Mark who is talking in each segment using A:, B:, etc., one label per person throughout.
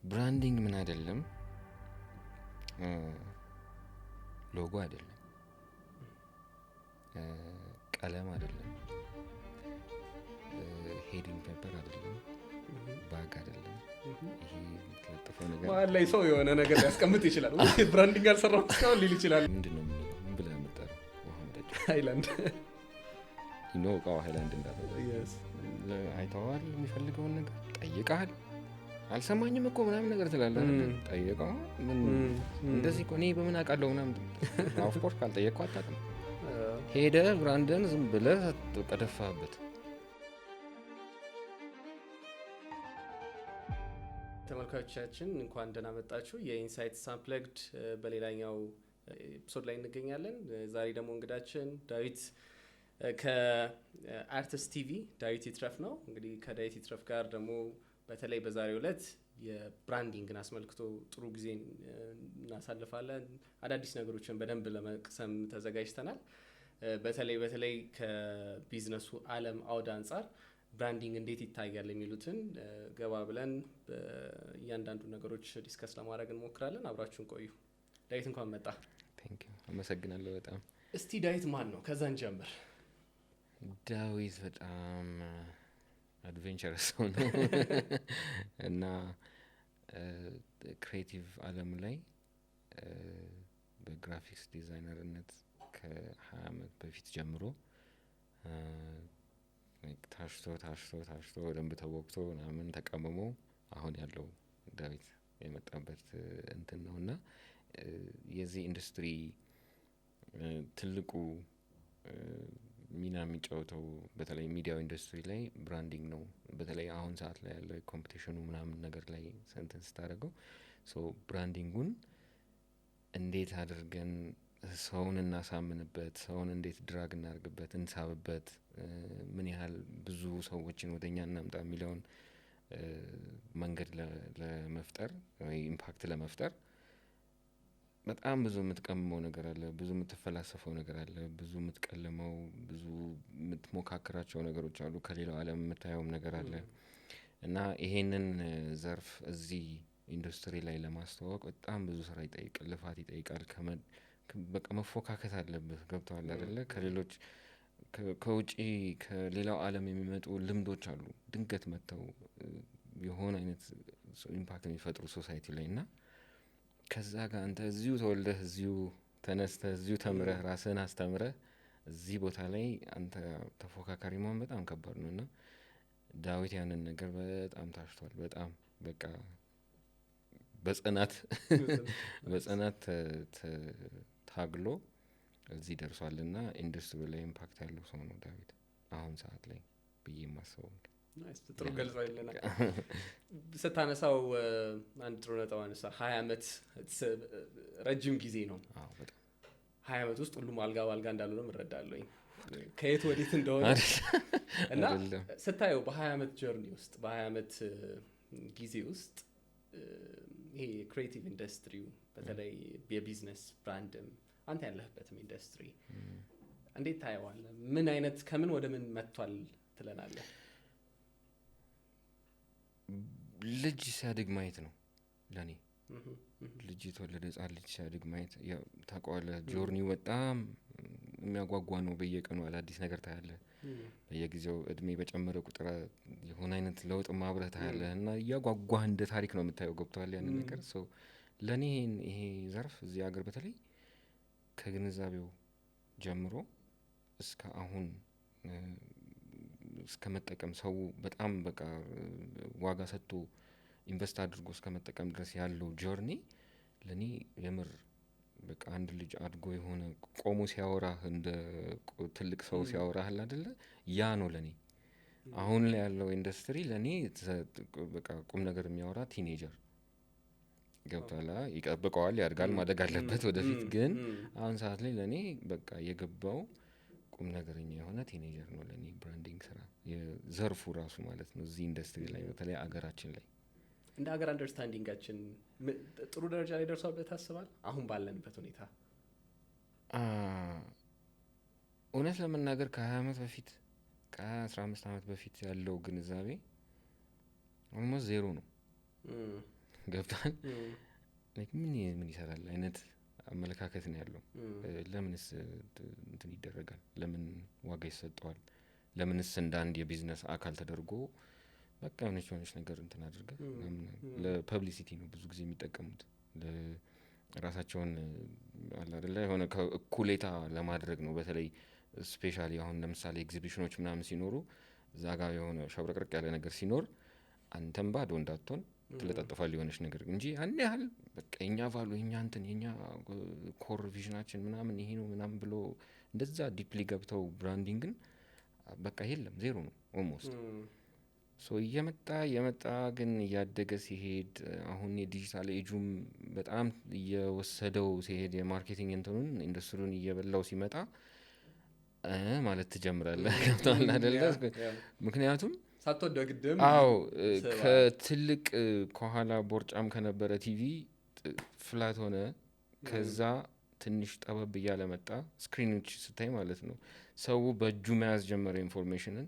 A: ብራንዲንግ ምን አይደለም፣ ሎጎ አይደለም፣ ቀለም አይደለም፣ ሄዲንግ ፔፐር አይደለም፣ ባግ አይደለም። ይሄ የተለጠፈው ነገር
B: መሀል ላይ ሰው የሆነ ነገር ሊያስቀምጥ ይችላል። ብራንዲንግ አልሰራም እስካሁን ሊል ይችላል።
A: ምንድነው የምንለው? ምን ብለህ የምጠራው? ውሃ መጠጫ
B: ሃይላንድ
A: እቃው ሃይላንድ እንዳለ አይተኸዋል። የሚፈልገውን ነገር ጠይቀሃል። አልሰማኝም እኮ ምናምን ነገር ትላለህ። ጠይቀው ምን እንደዚህ እኮ እኔ በምን አውቃለሁ ምናምን። ኦፍኮርስ ካልጠየቅኩ አታውቅም። ሄደህ ብራንድን ዝም ብለህ ቀደፋህበት።
B: ተመልካቾቻችን እንኳን ደህና መጣችሁ። የኢንሳይትስ አንፕለግድ በሌላኛው ኤፒሶድ ላይ እንገኛለን። ዛሬ ደግሞ እንግዳችን ዳዊት ከአርቲስት ቲቪ ዳዊት ይትረፍ ነው። እንግዲህ ከዳዊት ይትረፍ ጋር ደግሞ በተለይ በዛሬው ዕለት የብራንዲንግን አስመልክቶ ጥሩ ጊዜ እናሳልፋለን። አዳዲስ ነገሮችን በደንብ ለመቅሰም ተዘጋጅተናል። በተለይ ከቢዝነሱ ዓለም አውድ አንጻር ብራንዲንግ እንዴት ይታያል የሚሉትን ገባ ብለን እያንዳንዱ ነገሮች ዲስከስ ለማድረግ እንሞክራለን። አብራችሁን ቆዩ። ዳዊት እንኳን መጣ።
A: አመሰግናለሁ በጣም።
B: እስቲ ዳዊት ማን ነው? ከዛን ጀምር።
A: ዳዊት በጣም አድቬንቸረስ ሰው ነው እና ክሬቲቭ ዓለም ላይ በግራፊክስ ዲዛይነርነት ከ20 ዓመት በፊት ጀምሮ ታሽቶ በደንብ ተወቅቶ ምናምን ተቀምሞ አሁን ያለው ዳዊት የመጣበት እንትን ነው እና የዚህ ኢንዱስትሪ ትልቁ ሚና የሚጫወተው በተለይ ሚዲያው ኢንዱስትሪ ላይ ብራንዲንግ ነው። በተለይ አሁን ሰዓት ላይ ያለው ኮምፒቲሽኑ ምናምን ነገር ላይ ሰንተን ስታደርገው ብራንዲንጉን እንዴት አድርገን ሰውን እናሳምንበት፣ ሰውን እንዴት ድራግ እናርግበት፣ እንሳብበት፣ ምን ያህል ብዙ ሰዎችን ወደኛ እናምጣ የሚለውን መንገድ ለመፍጠር ወይ ኢምፓክት ለመፍጠር በጣም ብዙ የምትቀምመው ነገር አለ፣ ብዙ የምትፈላሰፈው ነገር አለ፣ ብዙ የምትቀልመው፣ ብዙ የምትሞካክራቸው ነገሮች አሉ፣ ከሌላው ዓለም የምታየውም ነገር አለ እና ይሄንን ዘርፍ እዚህ ኢንዱስትሪ ላይ ለማስተዋወቅ በጣም ብዙ ስራ ይጠይቃል፣ ልፋት ይጠይቃል። በቃ መፎካከት አለብህ። ገብተዋል አይደለ? ከሌሎች ከውጪ ከሌላው ዓለም የሚመጡ ልምዶች አሉ ድንገት መጥተው የሆነ አይነት ኢምፓክት የሚፈጥሩ ሶሳይቲ ላይ እና ከዛ ጋር አንተ እዚሁ ተወልደህ እዚሁ ተነስተህ እዚሁ ተምረህ ራስህን አስተምረህ እዚህ ቦታ ላይ አንተ ተፎካካሪ መሆን በጣም ከባድ ነው እና ዳዊት ያንን ነገር በጣም ታሽቷል። በጣም በቃ በጽናት ታግሎ እዚህ ደርሷል እና ኢንዱስትሪ ላይ ኢምፓክት ያለው ሰው ነው ዳዊት አሁን ሰዓት ላይ ብዬ የማስበው።
B: ጥሩ ገልጸው ይለናል። ስታነሳው አንድ ጥሩ ነጥብ አነሳ። 20 ዓመት ረጅም ጊዜ ነው። 20 ዓመት ውስጥ ሁሉም አልጋ ባልጋ እንዳልሆነ እረዳለሁ፣ ከየት ወዴት እንደሆነ እና ስታየው በ20 ዓመት ጀርኒ ውስጥ በ20 ዓመት ጊዜ ውስጥ ይሄ ክሬቲቭ ኢንዱስትሪው በተለይ የቢዝነስ ብራንድም አንተ ያለህበትም ኢንዱስትሪ እንዴት ታየዋለህ? ምን አይነት ከምን ወደ ምን መጥቷል ትለናለህ?
A: ልጅ ሲያድግ ማየት ነው ለኔ። ልጅ የተወለደ ህጻን ልጅ ሲያድግ ማየት ታውቀዋለህ። ጆርኒው በጣም የሚያጓጓ ነው። በየቀኑ አዳዲስ ነገር ታያለህ። በየጊዜው እድሜ በጨመረ ቁጥር የሆነ አይነት ለውጥ ማብረህ ታያለህ እና እያጓጓህ እንደ ታሪክ ነው የምታየው። ገብቶሃል ያንን ነገር? ለእኔ ይሄ ዘርፍ እዚህ ሀገር በተለይ ከግንዛቤው ጀምሮ እስከ አሁን እስከ መጠቀም ሰው በጣም በቃ ዋጋ ሰጥቶ ኢንቨስት አድርጎ እስከ መጠቀም ድረስ ያለው ጆርኒ ለኔ የምር በቃ አንድ ልጅ አድጎ የሆነ ቆሞ ሲያወራህ እንደ ትልቅ ሰው ሲያወራህ አይደለ? ያ ነው ለኔ አሁን ላይ ያለው ኢንዱስትሪ። ለኔ በቃ ቁም ነገር የሚያወራ ቲኔጀር ገብቷል። ይጠብቀዋል፣ ያድጋል፣ ማደግ አለበት ወደፊት። ግን አሁን ሰዓት ላይ ለኔ በቃ የገባው ቁም ነገረኛ የሆነ ቲኔጀር ነው ለኔ ብራንዲንግ ስራ የዘርፉ ራሱ ማለት ነው። እዚህ ኢንዱስትሪ ላይ በተለይ አገራችን ላይ
B: እንደ ሀገር አንደርስታንዲንጋችን ጥሩ ደረጃ ላይ ደርሷል ብለህ ታስባለህ? አሁን ባለንበት ሁኔታ
A: እውነት ለመናገር ከ20 ዓመት በፊት ከ15 ዓመት በፊት ያለው ግንዛቤ ኦልሞስት ዜሮ ነው። ገብቷል። ምን ይሰራል አይነት አመለካከት ነው ያለው። ለምንስ እንትን ይደረጋል? ለምን ዋጋ ይሰጠዋል? ለምንስ እንደ አንድ የቢዝነስ አካል ተደርጎ በቃ የሆነች ነገር እንትን አድርገን ለፐብሊሲቲ ነው ብዙ ጊዜ የሚጠቀሙት። ራሳቸውን አለ አይደለ የሆነ እኩሌታ ለማድረግ ነው። በተለይ ስፔሻሊ አሁን ለምሳሌ ኤግዚቢሽኖች ምናምን ሲኖሩ እዛ ጋር የሆነ ሸብረቅርቅ ያለ ነገር ሲኖር አንተም ባዶ እንዳትሆን ትለጣጥፋል የሆነች ነገር እንጂ ያን ያህል በቃ የኛ ቫሉ የኛ እንትን የኛ ኮር ቪዥናችን ምናምን ይሄ ነው ምናምን ብሎ እንደዛ ዲፕሊ ገብተው ብራንዲንግን በቃ የለም ዜሮ ነው ኦልሞስት። ሶ እየመጣ ግን እያደገ ሲሄድ አሁን የዲጂታል ኤጁም በጣም እየወሰደው ሲሄድ የማርኬቲንግ እንትኑን ኢንዱስትሪውን እየበላው ሲመጣ ማለት ትጀምራለህ። ገብቶሃል አይደለ? ምክንያቱም
B: ሳትወደው ግድም
A: ከትልቅ ከኋላ ቦርጫም ከነበረ ቲቪ ፍላት ሆነ። ከዛ ትንሽ ጠበብ እያለ መጣ። ስክሪኖች ስታይ ማለት ነው ሰው በእጁ መያዝ ጀመረ ኢንፎርሜሽንን።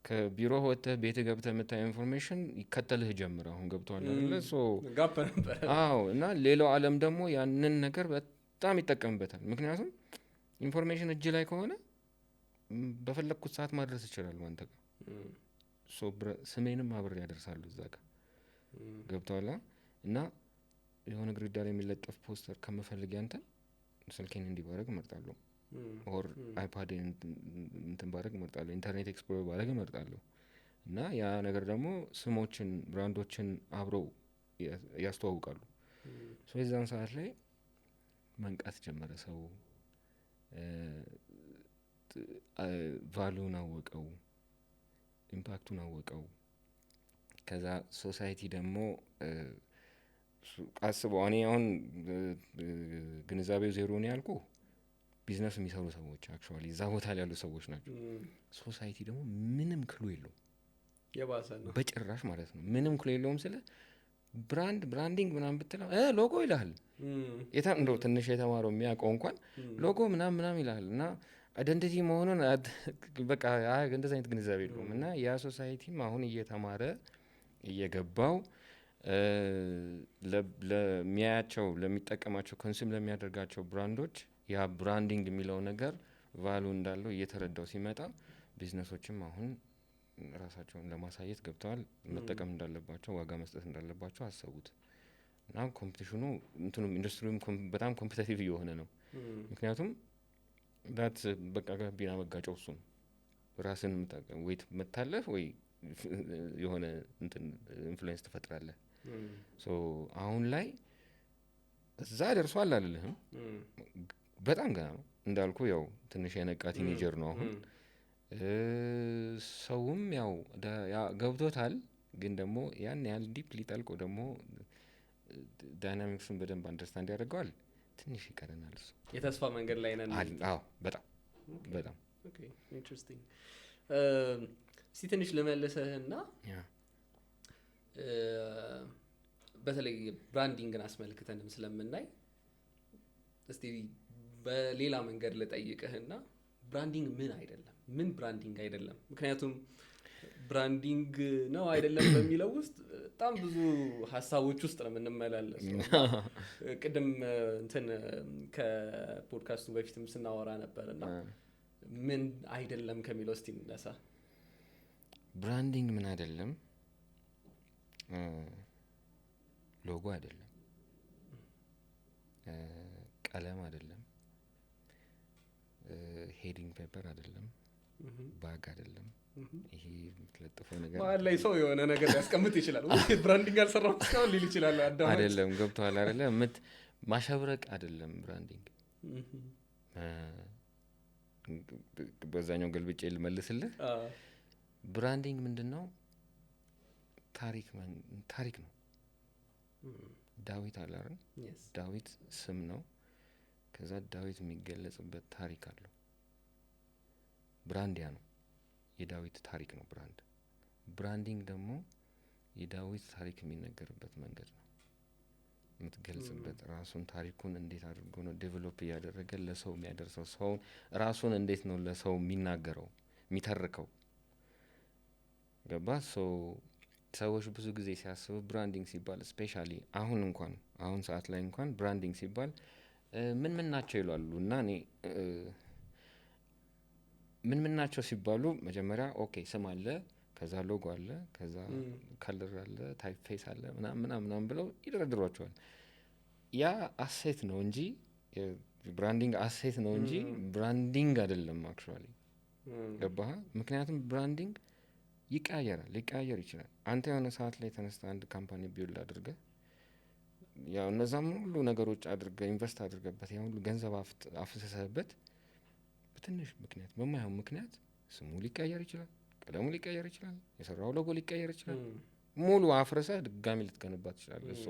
A: ከቢሮ ወጥተህ ቤት ገብተህ የምታየው ኢንፎርሜሽን ይከተልህ ጀምር። አሁን ገብቶሃል አይደለ? አዎ። እና ሌላው ዓለም ደግሞ ያንን ነገር በጣም ይጠቀምበታል። ምክንያቱም ኢንፎርሜሽን እጅ ላይ ከሆነ በፈለግኩት ሰዓት ማድረስ ይችላል አንተ ጋር። ስሜንም አብሬ ያደርሳሉ እዛ ጋር ገብቶሃል። እና የሆነ ግድግዳ ላይ የሚለጠፍ ፖስተር ከምፈልግ ያንተን ስልኬን እንዲባረግ እመርጣለሁ። ኦር አይፓድን እንትን ባረግ እመርጣለሁ። ኢንተርኔት ኤክስፕሎረር ባረግ እመርጣለሁ። እና ያ ነገር ደግሞ ስሞችን ብራንዶችን አብረው ያስተዋውቃሉ። የዛን ሰዓት ላይ መንቃት ጀመረ ሰው። ቫሉን አወቀው፣ ኢምፓክቱን አወቀው። ከዛ ሶሳይቲ ደግሞ አስበው እኔ አሁን ግንዛቤው ዜሮ ነው ያልኩ ቢዝነስ የሚሰሩ ሰዎች አክቹዋሊ እዛ ቦታ ላይ ያሉ ሰዎች ናቸው። ሶሳይቲ ደግሞ ምንም ክሉ የለውም
B: የባሰ ነው
A: በጭራሽ ማለት ነው። ምንም ክሉ የለውም ስለ ብራንዲንግ ምናምን ብትለው ሎጎ ይልሃል። እንደው ትንሽ የተማረው የሚያውቀው እንኳን ሎጎ ምናምን ይልሃል። እና አይደንቲቲ መሆኑን በቃ እንደዚህ አይነት ግንዛቤ የለውም። እና ያ ሶሳይቲም አሁን እየተማረ እየገባው ለሚያያቸው ለሚጠቀማቸው ኮንሱም ለሚያደርጋቸው ብራንዶች ያ ብራንዲንግ የሚለው ነገር ቫሉ እንዳለው እየተረዳው ሲመጣ ቢዝነሶችም አሁን ራሳቸውን ለማሳየት ገብተዋል። መጠቀም እንዳለባቸው ዋጋ መስጠት እንዳለባቸው አሰቡት። እና ኮምፒቲሽኑ እንትኑ ኢንዱስትሪውም በጣም ኮምፒቲቲቭ እየሆነ ነው። ምክንያቱም ዳት በቃ ጋቢና መጋጨው እሱ ነው። ራስን ወይ መታለፍ ወይ የሆነ እንትን ኢንፍሉዌንስ ትፈጥራለህ። አሁን ላይ እዛ ደርሷል አልልህም፣ በጣም ገና ነው እንዳልኩ። ያው ትንሽ የነቃ ቲኔጀር ነው አሁን። ሰውም ያው ገብቶታል፣ ግን ደግሞ ያን ያህል ዲፕሊ ጠልቆ ደግሞ ዳይናሚክሱን በደንብ አንደርስታንድ ያደርገዋል። ትንሽ ይቀረናል። እሱ
B: የተስፋ መንገድ ላይ ነን።
A: አዎ በጣም በጣም
B: ኦኬ ኢንትረስቲንግ። እስቲ ትንሽ ልመልስህና በተለይ ብራንዲንግን አስመልክተንም ስለምናይ እስቲ በሌላ መንገድ ልጠይቅህና ብራንዲንግ ምን አይደለም፣ ምን ብራንዲንግ አይደለም? ምክንያቱም ብራንዲንግ ነው አይደለም በሚለው ውስጥ በጣም ብዙ ሀሳቦች ውስጥ ነው የምንመላለሰው። ቅድም እንትን ከፖድካስቱ በፊትም ስናወራ ነበርና ምን አይደለም ከሚለው እስቲ እንነሳ።
A: ብራንዲንግ ምን አይደለም? ሎጎ አይደለም፣ ቀለም አይደለም፣ ሄዲንግ ፔፐር አይደለም፣ ባግ አይደለም። ይሄ የምትለጥፈው ነገር
B: መሀል ላይ ሰው የሆነ ነገር ሊያስቀምጥ ይችላል። ብራንዲንግ አልሰራም እስካሁን ሊል ይችላል።
A: አይደለም፣ ገብቶሃል አይደለ? ማሸብረቅ አይደለም ብራንዲንግ። በዛኛው ገልብጬ ልመልስልህ። ብራንዲንግ ምንድን ነው? ታሪክ ነው። ዳዊት አለ አይደል? ዳዊት ስም ነው። ከዛ ዳዊት የሚገለጽበት ታሪክ አለው። ብራንድ ያ ነው፣ የዳዊት ታሪክ ነው ብራንድ። ብራንዲንግ ደግሞ የዳዊት ታሪክ የሚነገርበት መንገድ ነው፣ የምትገልጽበት ራሱን ታሪኩን እንዴት አድርጎ ነው ዴቨሎፕ እያደረገ ለሰው የሚያደርሰው፣ ሰውን ራሱን እንዴት ነው ለሰው የሚናገረው የሚተርከው። ገባ? ሰዎች ብዙ ጊዜ ሲያስቡ ብራንዲንግ ሲባል ስፔሻሊ አሁን ሰዓት ላይ እንኳን ብራንዲንግ ሲባል ምን ናቸው ይላሉ። እና እኔ ምን ናቸው ሲባሉ መጀመሪያ ኦኬ ስም አለ፣ ከዛ ሎጎ አለ፣ ከዛ ከለር አለ፣ ታይፕ ፌስ አለ ምናምን ብለው ይደረድሯቸዋል። ያ አሴት ነው እንጂ ብራንዲንግ አሴት ነው እንጂ ብራንዲንግ አይደለም አክቹዋሊ። ገባህ? ምክንያቱም ብራንዲንግ ሊቀያየር ይችላል። አንተ የሆነ ሰዓት ላይ ተነስተ አንድ ካምፓኒ ቢውል አድርገህ ያው እነዛም ሁሉ ነገሮች አድርገህ ኢንቨስት አድርገበት ያ ሁሉ ገንዘብ አፍስሰህበት በትንሽ ምክንያት በማይሆን ምክንያት ስሙ ሊቀያየር ይችላል፣ ቀለሙ ሊቀያየር ይችላል፣ የሰራው ሎጎ ሊቀያየር ይችላል። ሙሉ አፍርሰህ ድጋሚ ልትገነባት ትችላለህ። ሶ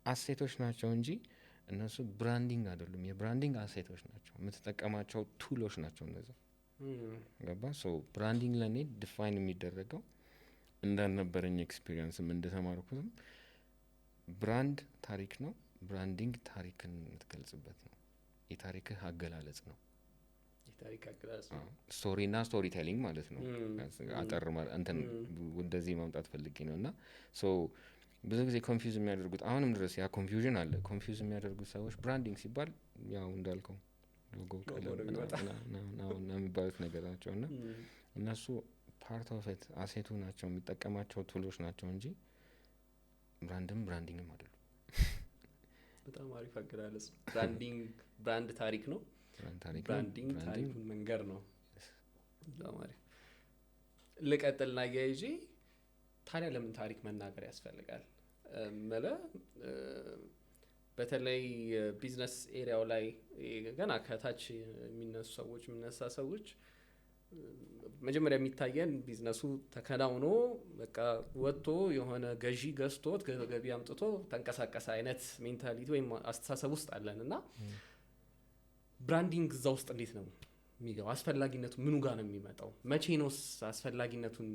A: አሴቶች ናቸው እንጂ እነሱ ብራንዲንግ አይደሉም። የብራንዲንግ አሴቶች ናቸው፣ የምትጠቀማቸው ቱሎች ናቸው እነዛ። ገባ? ሶ ብራንዲንግ ለእኔ ዲፋይን የሚደረገው እንዳልነበረኝ ኤክስፒሪየንስም እንደተማርኩትም ብራንድ ታሪክ ነው። ብራንዲንግ ታሪክን የምትገልጽበት ነው። የታሪክህ አገላለጽ ነው። ስቶሪ እና ስቶሪ ቴሊንግ ማለት ነው። አጠር እንትን ወደዚህ ማምጣት ፈልጌ ነው። እና ሶ ብዙ ጊዜ ኮንፊውዝ የሚያደርጉት አሁንም ድረስ ያ ኮንፊውዥን አለ። ኮንፊውዝ የሚያደርጉት ሰዎች ብራንዲንግ ሲባል ያው እንዳልከው ሎጎ፣ ቀለም እና የሚባሉት ነገር ናቸው። እና እነሱ ፓርት ኦፍ ኢት አሴቱ ናቸው፣ የሚጠቀማቸው ቱሎች ናቸው እንጂ ብራንዲንግም አይደሉም።
B: በጣም አሪፍ አገላለጽ። ብራንድ ታሪክ ነው፣ ብራንዲንግ ታሪኩን መንገር ነው። በጣም አሪፍ። ልቀጥልና ያይዤ ታዲያ ለምን ታሪክ መናገር ያስፈልጋል? በተለይ ቢዝነስ ኤሪያው ላይ ገና ከታች የሚነሳ ሰዎች መጀመሪያ የሚታየን ቢዝነሱ ተከናውኖ በቃ ወጥቶ የሆነ ገዢ ገዝቶት ገቢ አምጥቶ ተንቀሳቀሰ አይነት ሜንታሊቲ ወይም አስተሳሰብ ውስጥ አለን። እና ብራንዲንግ እዛ ውስጥ እንዴት ነው የሚገባው? አስፈላጊነቱ ምኑ ጋር ነው የሚመጣው? መቼ ነው አስፈላጊነቱን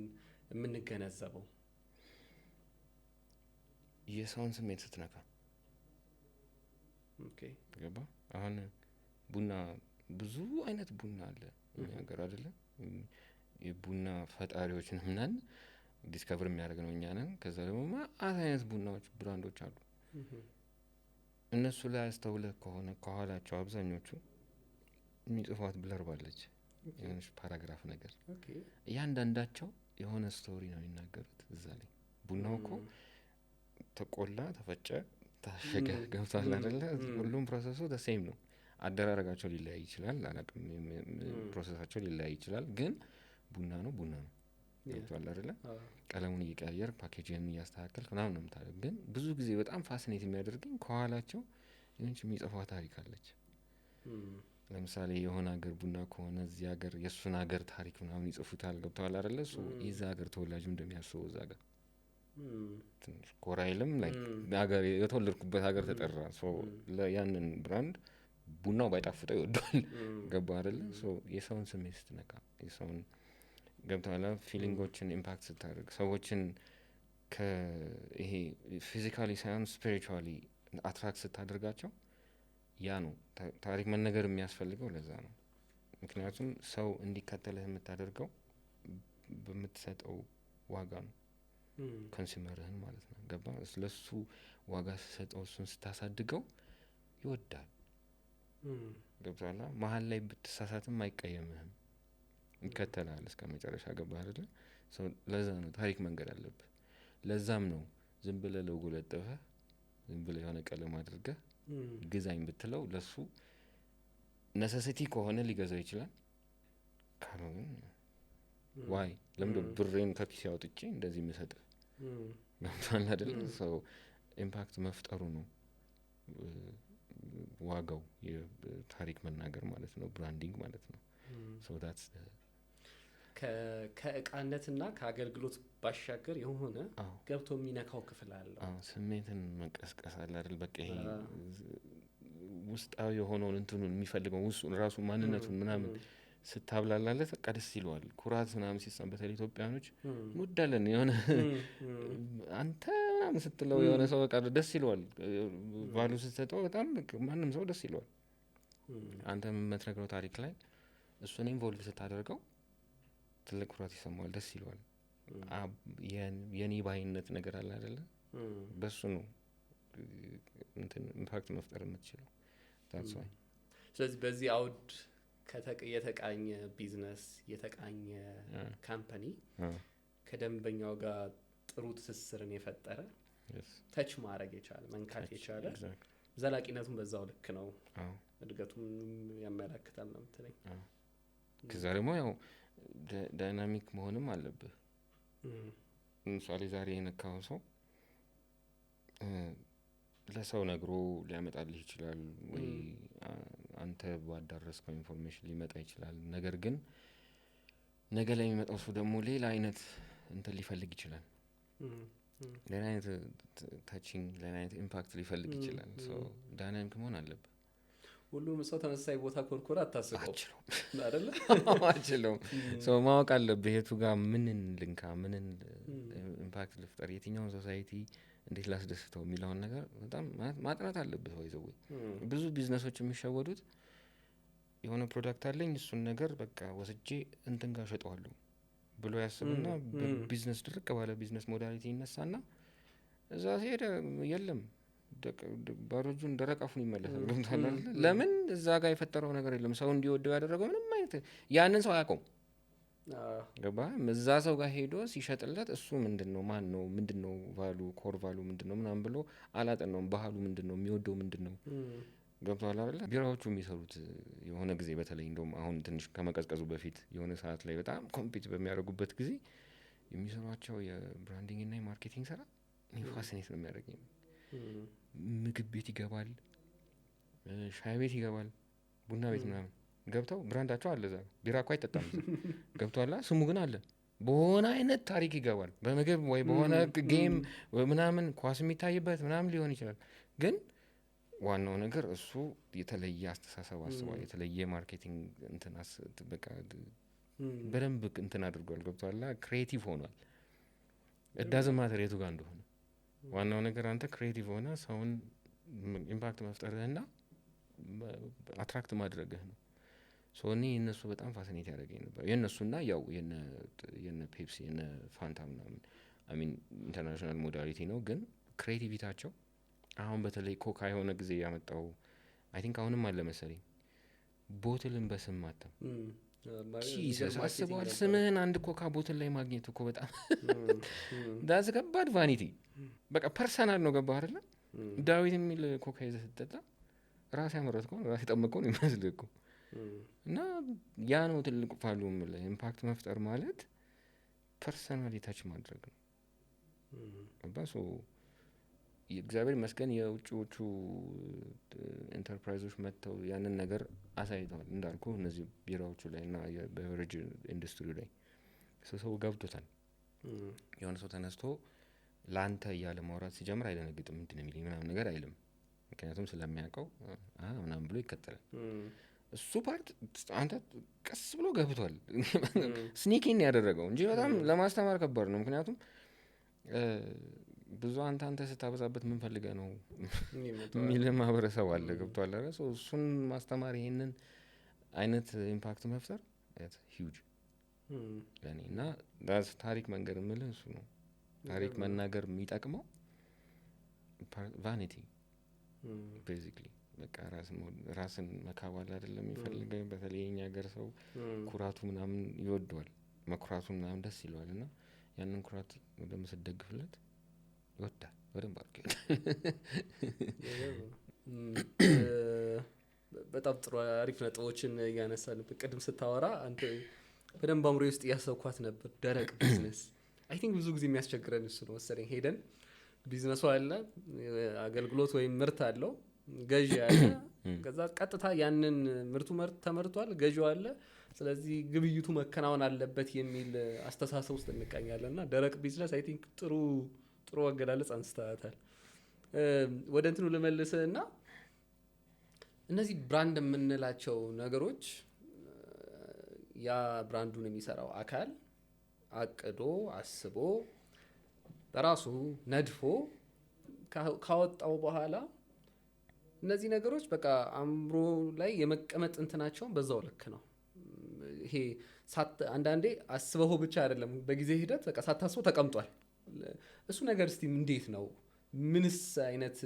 B: የምንገነዘበው?
A: የሰውን ስሜት ስትነካ። ገባ? አሁን ቡና ብዙ አይነት ቡና አለ እኛ ሀገር አይደለ? የቡና ፈጣሪዎችን ምናምን ዲስከቨር የሚያደርግ ነው እኛ ነን። ከዛ ደግሞ አይነት ቡናዎች ብራንዶች አሉ። እነሱ ላይ አስተውለህ ከሆነ ከኋላቸው አብዛኞቹ የሚጽፏት ብለር ባለች የሆነች ፓራግራፍ ነገር እያንዳንዳቸው የሆነ ስቶሪ ነው የሚናገሩት እዛ ላይ። ቡናው እኮ ተቆላ፣ ተፈጨ፣ ታሸገ፣ ገብቷል አይደለ? ሁሉም ፕሮሰሱ ሴም ነው። አደራረጋቸው ሊለያይ ይችላል፣ አላውቅም፣ ፕሮሰሳቸው ሊለያይ ይችላል። ግን ቡና ነው ገብቷል አይደለ? ቀለሙን እየቀያየር ፓኬጅን እያስተካከልክ ምናምን ነው የምታደርግ። ግን ብዙ ጊዜ በጣም ፋሲኔት የሚያደርገኝ ከኋላቸው ይህንች የሚጽፏ ታሪክ አለች። ለምሳሌ የሆነ ሀገር ቡና ከሆነ እዚህ ሀገር የእሱን ሀገር ታሪክ ምናምን ይጽፉታል። ገብተዋል አይደለ? የዛ ሀገር ተወላጁ እንደሚያስበው እዛ ሀገር ትንሽ ኮራይልም ሀገር የተወለድኩበት ሀገር ተጠራ። ያንን ብራንድ ቡናው ባይጣፍጠው ይወደዋል። ገባ አይደለ? የሰውን ስሜት ስትነካ፣ የሰውን ገብተዋል ፊሊንጎችን ኢምፓክት ስታደርግ፣ ሰዎችን ይሄ ፊዚካሊ ሳይሆን ስፒሪቹዋሊ አትራክት ስታደርጋቸው ያ ነው ታሪክ መነገር የሚያስፈልገው። ለዛ ነው። ምክንያቱም ሰው እንዲከተልህ የምታደርገው በምትሰጠው ዋጋ ነው። ኮንሱመርህን ማለት ነው። ገባ? ስለሱ ዋጋ ስሰጠው፣ እሱን ስታሳድገው ይወዳል። ገብቷላ? መሀል ላይ ብትሳሳትም አይቀየምህም፣ ይከተላል እስከ መጨረሻ። ገባ አይደለ? ለዛ ነው ታሪክ መንገድ አለብህ። ለዛም ነው ዝም ብለህ ሎጎ ለጥፈህ ዝም ብለህ የሆነ ቀለም አድርገህ ግዛኝ ብትለው ለሱ ነሰሲቲ ከሆነ ሊገዛው ይችላል። ካልሆነ ዋይ ለምንድን ነው ብሬን ከኪሴ አውጥቼ እንደዚህ የምሰጥህ? ገብቶሃል አይደለ? ሰው ኢምፓክት መፍጠሩ ነው ዋጋው የታሪክ መናገር ማለት ነው፣ ብራንዲንግ ማለት ነው።
B: ከእቃነትና ከአገልግሎት ባሻገር የሆነ ገብቶ የሚነካው ክፍል አለው።
A: ስሜትን መቀስቀስ አለ አይደል? በቃ ይሄ ውስጣዊ የሆነውን እንትኑን የሚፈልገው ውስጡን ራሱ ማንነቱን ምናምን ስታብላላለት በቃ ደስ ይለዋል። ኩራት ምናምን ሲሰማ በተለይ ኢትዮጵያኖች እንወዳለን። የሆነ አንተ ምናምን ስትለው የሆነ ሰው በቃ ደስ ይለዋል። ቫሉ ስትሰጠው በጣም ማንም ሰው ደስ ይለዋል። አንተ የምትነግረው ታሪክ ላይ እሱን ኢንቮልቭ ስታደርገው ትልቅ ኩራት ይሰማዋል፣ ደስ ይለዋል። የኔ ባይነት ነገር አለ አይደለ? በሱ ነው እንትን ኢምፓክት መፍጠር የምትችለው። that's why
B: ስለዚህ በዚህ አውድ የተቃኘ ቢዝነስ የተቃኘ ካምፓኒ ከደንበኛው ጋር ጥሩ ትስስርን የፈጠረ ተች ማድረግ የቻለ መንካት የቻለ ዘላቂነቱን በዛው ልክ ነው እድገቱም ያመላክታል ነው የምትለኝ።
A: ከዛ ደግሞ ያው ዳይናሚክ መሆንም አለብህ። ለምሳሌ ዛሬ የነካው ሰው ለሰው ነግሮ ሊያመጣልህ ይችላል ወይ አንተ ባዳረስከው ኢንፎርሜሽን ሊመጣ ይችላል። ነገር ግን ነገ ላይ የሚመጣው ሰው ደግሞ ሌላ አይነት እንትን ሊፈልግ ይችላል። ሌላ አይነት ታቺንግ ሌላ አይነት ኢምፓክት ሊፈልግ ይችላል። ሶ ዳይናሚክ መሆን አለብህ።
B: ሁሉም ሰው ተመሳሳይ ቦታ ኮርኮራ አታስቀው አይደለ?
A: አችልም ሶ ማወቅ አለብህ የቱ ጋር ምንን ልንካ ምንን ኢምፓክት ልፍጠር የትኛውን ሶሳይቲ እንዴት ላስደስተው የሚለውን ነገር በጣም ማጥናት አለብህ። ወይዘው ብዙ ቢዝነሶች የሚሸወዱት የሆነ ፕሮዳክት አለኝ እሱን ነገር በቃ ወስጄ እንትን ጋር ሸጠዋለሁ ብሎ ያስብና በቢዝነስ ድርቅ ባለ ቢዝነስ ሞዳሊቲ ይነሳና እዛ ሲሄድ የለም ባሮጁን ደረቃፉን ይመለሳል። ገምታለ ለምን እዛ ጋር የፈጠረው ነገር የለም። ሰው እንዲወደው ያደረገው ምንም አይነት ያንን ሰው አያውቀውም። ገባ? እዛ ሰው ጋር ሄዶ ሲሸጥለት እሱ ምንድነው ማን ነው ምንድነው ቫሉ ኮር ቫሉ ምንድነው ምናምን ብሎ አላጠናውም። ባህሉ ምንድነው የሚወደው ምንድነው ገብቷል አይደል? ቢራዎቹ የሚሰሩት የሆነ ጊዜ በተለይ እንደውም አሁን ትንሽ ከመቀዝቀዙ በፊት የሆነ ሰዓት ላይ በጣም ኮምፒት በሚያደርጉበት ጊዜ የሚሰሯቸው የብራንዲንግ እና የማርኬቲንግ ስራ እኔ ፋሲኔት ነው የሚያደርገኝ። ምግብ ቤት ይገባል፣ ሻይ ቤት ይገባል፣ ቡና ቤት ምናምን ገብተው ብራንዳቸው አለ። እዛ ቢራ እኮ አይጠጣም ገብቷላ። ስሙ ግን አለ። በሆነ አይነት ታሪክ ይገባል። በምግብ ወይ በሆነ ጌም ምናምን ኳስ የሚታይበት ምናምን ሊሆን ይችላል። ግን ዋናው ነገር እሱ የተለየ አስተሳሰብ አስቧል። የተለየ ማርኬቲንግ እንትን በቃ በደንብ እንትን አድርጓል። ገብቷላ። ክሬቲቭ ሆኗል። እዳዝ ማተር የቱ ጋር እንደሆነ ዋናው ነገር አንተ ክሬቲቭ ሆነ ሰውን ኢምፓክት መፍጠርህና አትራክት ማድረግህ ነው። ሶ እኔ የነሱ በጣም ፋሲኔት ያደረገኝ ነበር። የነሱና ያው የነ ፔፕሲ የነ ፋንታ ምናምን አሚን ኢንተርናሽናል ሞዳሊቲ ነው። ግን ክሬቲቪታቸው አሁን በተለይ ኮካ የሆነ ጊዜ ያመጣው አይ ቲንክ አሁንም አለ መሰለኝ ቦትልን በስም ማተም ጂሰስ አስበዋል። ስምህን አንድ ኮካ ቦትል ላይ ማግኘት እኮ በጣም ዳዝ ከባድ ቫኒቲ በቃ ፐርሰናል ነው። ገባህ አይደለ? ዳዊት የሚል ኮካ ይዘህ ስትጠጣ ራስ ያመረትከው ራስ የጠመቀው ነው የሚመስልህ እኮ። እና ያ ነው ትልቁ ፋሉ የምልህ ኢምፓክት መፍጠር ማለት ፐርሰናሊ ታች ማድረግ ነው። ገባህ? ሶ የእግዚአብሔር ይመስገን የውጭዎቹ ኢንተርፕራይዞች መጥተው ያንን ነገር አሳይተዋል። እንዳልኩ እነዚህ ቢራዎቹ ላይ እና የቤቨሬጅ ኢንዱስትሪ ላይ ሰው ገብቶታል። የሆነ ሰው ተነስቶ ላንተ እያለ ማውራት ሲጀምር አይደነግጥም። ምንድነው የሚለኝ ምናምን ነገር አይልም። ምክንያቱም ስለሚያውቀው ምናምን ብሎ ይከተላል። እሱ ፓርት አንተ ቀስ ብሎ ገብቷል። ስኒኪን ያደረገው እንጂ በጣም ለማስተማር ከባድ ነው። ምክንያቱም ብዙ አንተ ስታበዛበት ምን ፈልገህ ነው የሚል ማህበረሰብ አለ። ገብቷል አይደል? ሶ እሱን ማስተማር ይሄንን አይነት ኢምፓክት መፍጠር ሂውጅ ለኔ እና ዳስ ታሪክ መንገር የምልህ እሱ ነው። ታሪክ መናገር የሚጠቅመው ቫኒቲ ቤዚክሊ በቃ ራስን መካባል አይደለም የሚፈልገው። በተለይ የኛ ሀገር ሰው ኩራቱ ምናምን ይወደዋል፣ መኩራቱ ምናምን ደስ ይለዋል። እና ያንን ኩራት ወደ ምስደግፍለት ይወዳል በደንብ አድርገው።
B: በጣም ጥሩ አሪፍ ነጥቦችን እያነሳን ቅድም ስታወራ አንተ በደንብ አእምሮዬ ውስጥ እያሰብኳት ነበር። ደረቅ ቢዝነስ አይ ቲንክ ብዙ ጊዜ የሚያስቸግረን እሱ ነው መሰለኝ። ሄደን ቢዝነሱ አለ፣ አገልግሎት ወይም ምርት አለው፣ ገዢ አለ። ከዛ ቀጥታ ያንን ምርቱ ተመርቷል፣ ገዢው አለ፣ ስለዚህ ግብይቱ መከናወን አለበት የሚል አስተሳሰብ ውስጥ እንቃኛለን። እና ደረቅ ቢዝነስ አይ ቲንክ ጥሩ አገላለጽ አንስተታል። ወደ እንትኑ ልመልስና እነዚህ ብራንድ የምንላቸው ነገሮች ያ ብራንዱን የሚሰራው አካል አቅዶ አስቦ በራሱ ነድፎ ካወጣው በኋላ እነዚህ ነገሮች በቃ አእምሮ ላይ የመቀመጥ እንትናቸውን በዛው ልክ ነው። ይሄ አንዳንዴ አስበው ብቻ አይደለም በጊዜ ሂደት በቃ ሳታስበው ተቀምጧል። እሱ ነገር እስቲ እንዴት ነው? ምንስ አይነት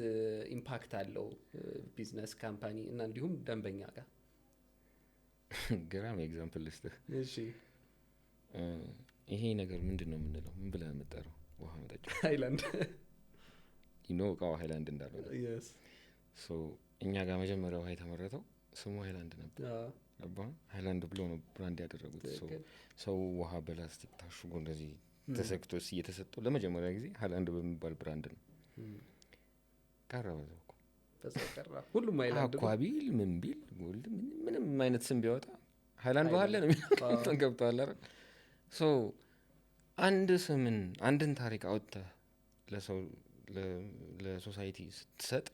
B: ኢምፓክት አለው ቢዝነስ ካምፓኒ እና እንዲሁም ደንበኛ ጋር?
A: ግራም ኤግዛምፕል ልስጥህ።
B: እሺ
A: ይሄ ነገር ምንድን ነው የምንለው? ምን ብለህ የምጠራው? ውሃ መጠጫ
B: ሃይላንድ
A: እቃው ሃይላንድ እንዳለው እኛ ጋር መጀመሪያ ውሃ የተመረተው ስሙ ሃይላንድ ነበር። ሃይላንድ ብሎ ነው ብራንድ ያደረጉት። ሰው ውሃ በላስቲክ ታሽጎ እንደዚህ ተሰክቶ እየተሰጠው ለመጀመሪያ ጊዜ ሃይላንድ በሚባል ብራንድ ነው ቀረበ።
B: ሁሉም ሃይላንድ
A: አኳቢል ምን ቢል ጎልድ ምንም አይነት ስም ቢያወጣ ሃይላንድ ውሃ አለ ነው የሚለው። ገብቶሃል አይደል? አንድ ስምን አንድን ታሪክ አውጥተህ ለሰው ለሶሳይቲ ስትሰጥ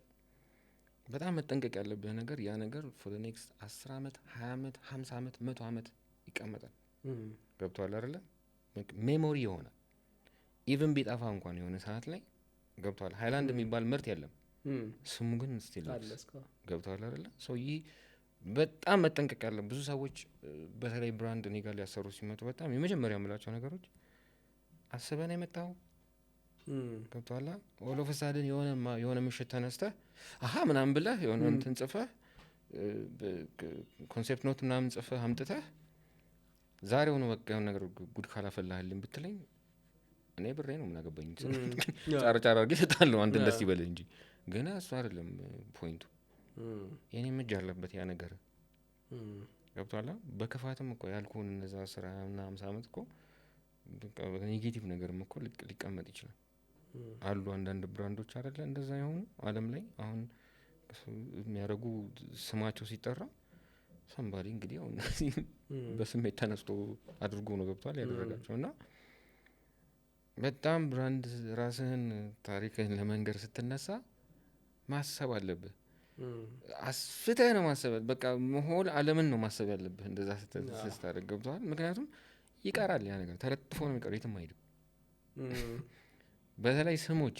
A: በጣም መጠንቀቅ ያለብህ ነገር ያ ነገር ፎር ዘ ኔክስት 10 ዓመት 20 ዓመት 50 ዓመት 100 ዓመት ይቀመጣል። ገብቶሃል አይደል? ሜሞሪ ይሆናል። ኢቭን ቢጠፋ እንኳን የሆነ ሰዓት ላይ ገብቶሃል። ሃይላንድ የሚባል ምርት የለም፣ ስሙ ግን ስቲል ገብቶሃል አይደል? ይህ በጣም መጠንቀቅ ያለ ብዙ ሰዎች በተለይ ብራንድ እኔ ጋር ሊያሰሩ ሲመጡ በጣም የመጀመሪያ የምላቸው ነገሮች አስበን የመጣው ገብቶሃል። ኦል ኦፍ ሳድን የሆነ ምሽት ተነስተህ አሀ ምናምን ብለህ የሆነ እንትን ጽፈህ ኮንሴፕት ኖት ምናምን ጽፈህ አምጥተህ ዛሬው ነው በቃ የሆነ ነገር ጉድ ካላፈላህልኝ ብትለኝ እኔ ብሬ ነው ምናገባኝ ጫር አድርጌ እሰጥሃለሁ አንተ ደስ ይበልህ እንጂ ገና እሱ አይደለም ፖይንቱ። የኔም እጅ አለበት ያ ነገር ገብቶሃል። በክፋትም እኮ ያልኩህን እነዛ 10 እና 50 ዓመት እኮ ኔጌቲቭ ነገርም እኮ ሊቀመጥ ይችላል። አሉ አንዳንድ ብራንዶች አይደለ እንደዛ የሆኑ ዓለም ላይ አሁን የሚያደርጉ ስማቸው ሲጠራ ሰምባዲ እንግዲህ አሁን በስሜት ተነስቶ አድርጎ ነው ገብቷል ያደረጋቸው። እና በጣም ብራንድ ራስህን ታሪክህን ለመንገር ስትነሳ ማሰብ አለብህ። አስፍተህ ነው ማሰብ በቃ መሆን ዓለምን ነው ማሰብ ያለብህ እንደዛ ስታደርግ ገብቷል። ምክንያቱም ይቀራል ያ ነገር ተለጥፎ ነው የሚቀረው የትም አይሄድም። በተለይ ስሞች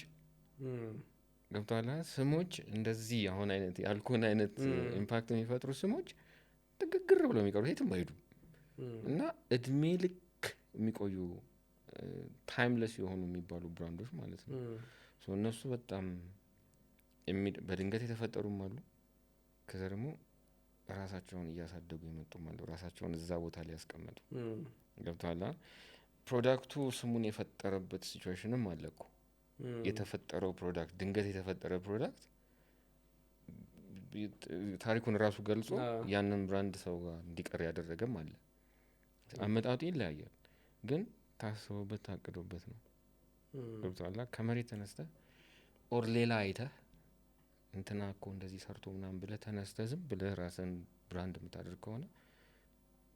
A: ገብቷል። ስሞች እንደዚህ አሁን አይነት ያልኩህን አይነት ኢምፓክት የሚፈጥሩ ስሞች ጥግግር ብለው የሚቀሩት የትም አይሄዱም እና እድሜ ልክ የሚቆዩ ታይምለስ የሆኑ የሚባሉ ብራንዶች ማለት ነው። እነሱ በጣም በድንገት የተፈጠሩም አሉ። ከዛ ደግሞ ራሳቸውን እያሳደጉ የመጡም አሉ። ራሳቸውን እዛ ቦታ ላይ ያስቀመጡ ገብቷል። ፕሮዳክቱ ስሙን የፈጠረበት ሲቹዌሽንም አለ እኮ። የተፈጠረው ፕሮዳክት ድንገት የተፈጠረ ፕሮዳክት ታሪኩን ራሱ ገልጾ ያንን ብራንድ ሰው ጋር እንዲቀር ያደረገም አለ። አመጣጡ ይለያያል፣ ግን ታስቦበት ታቅዶበት ነው። ገብቷል። ከመሬት ተነስተህ ኦር ሌላ አይተህ እንትና እኮ እንደዚህ ሰርቶ ምናምን ብለህ ተነስተህ ዝም ብለህ ራስን ብራንድ የምታደርግ ከሆነ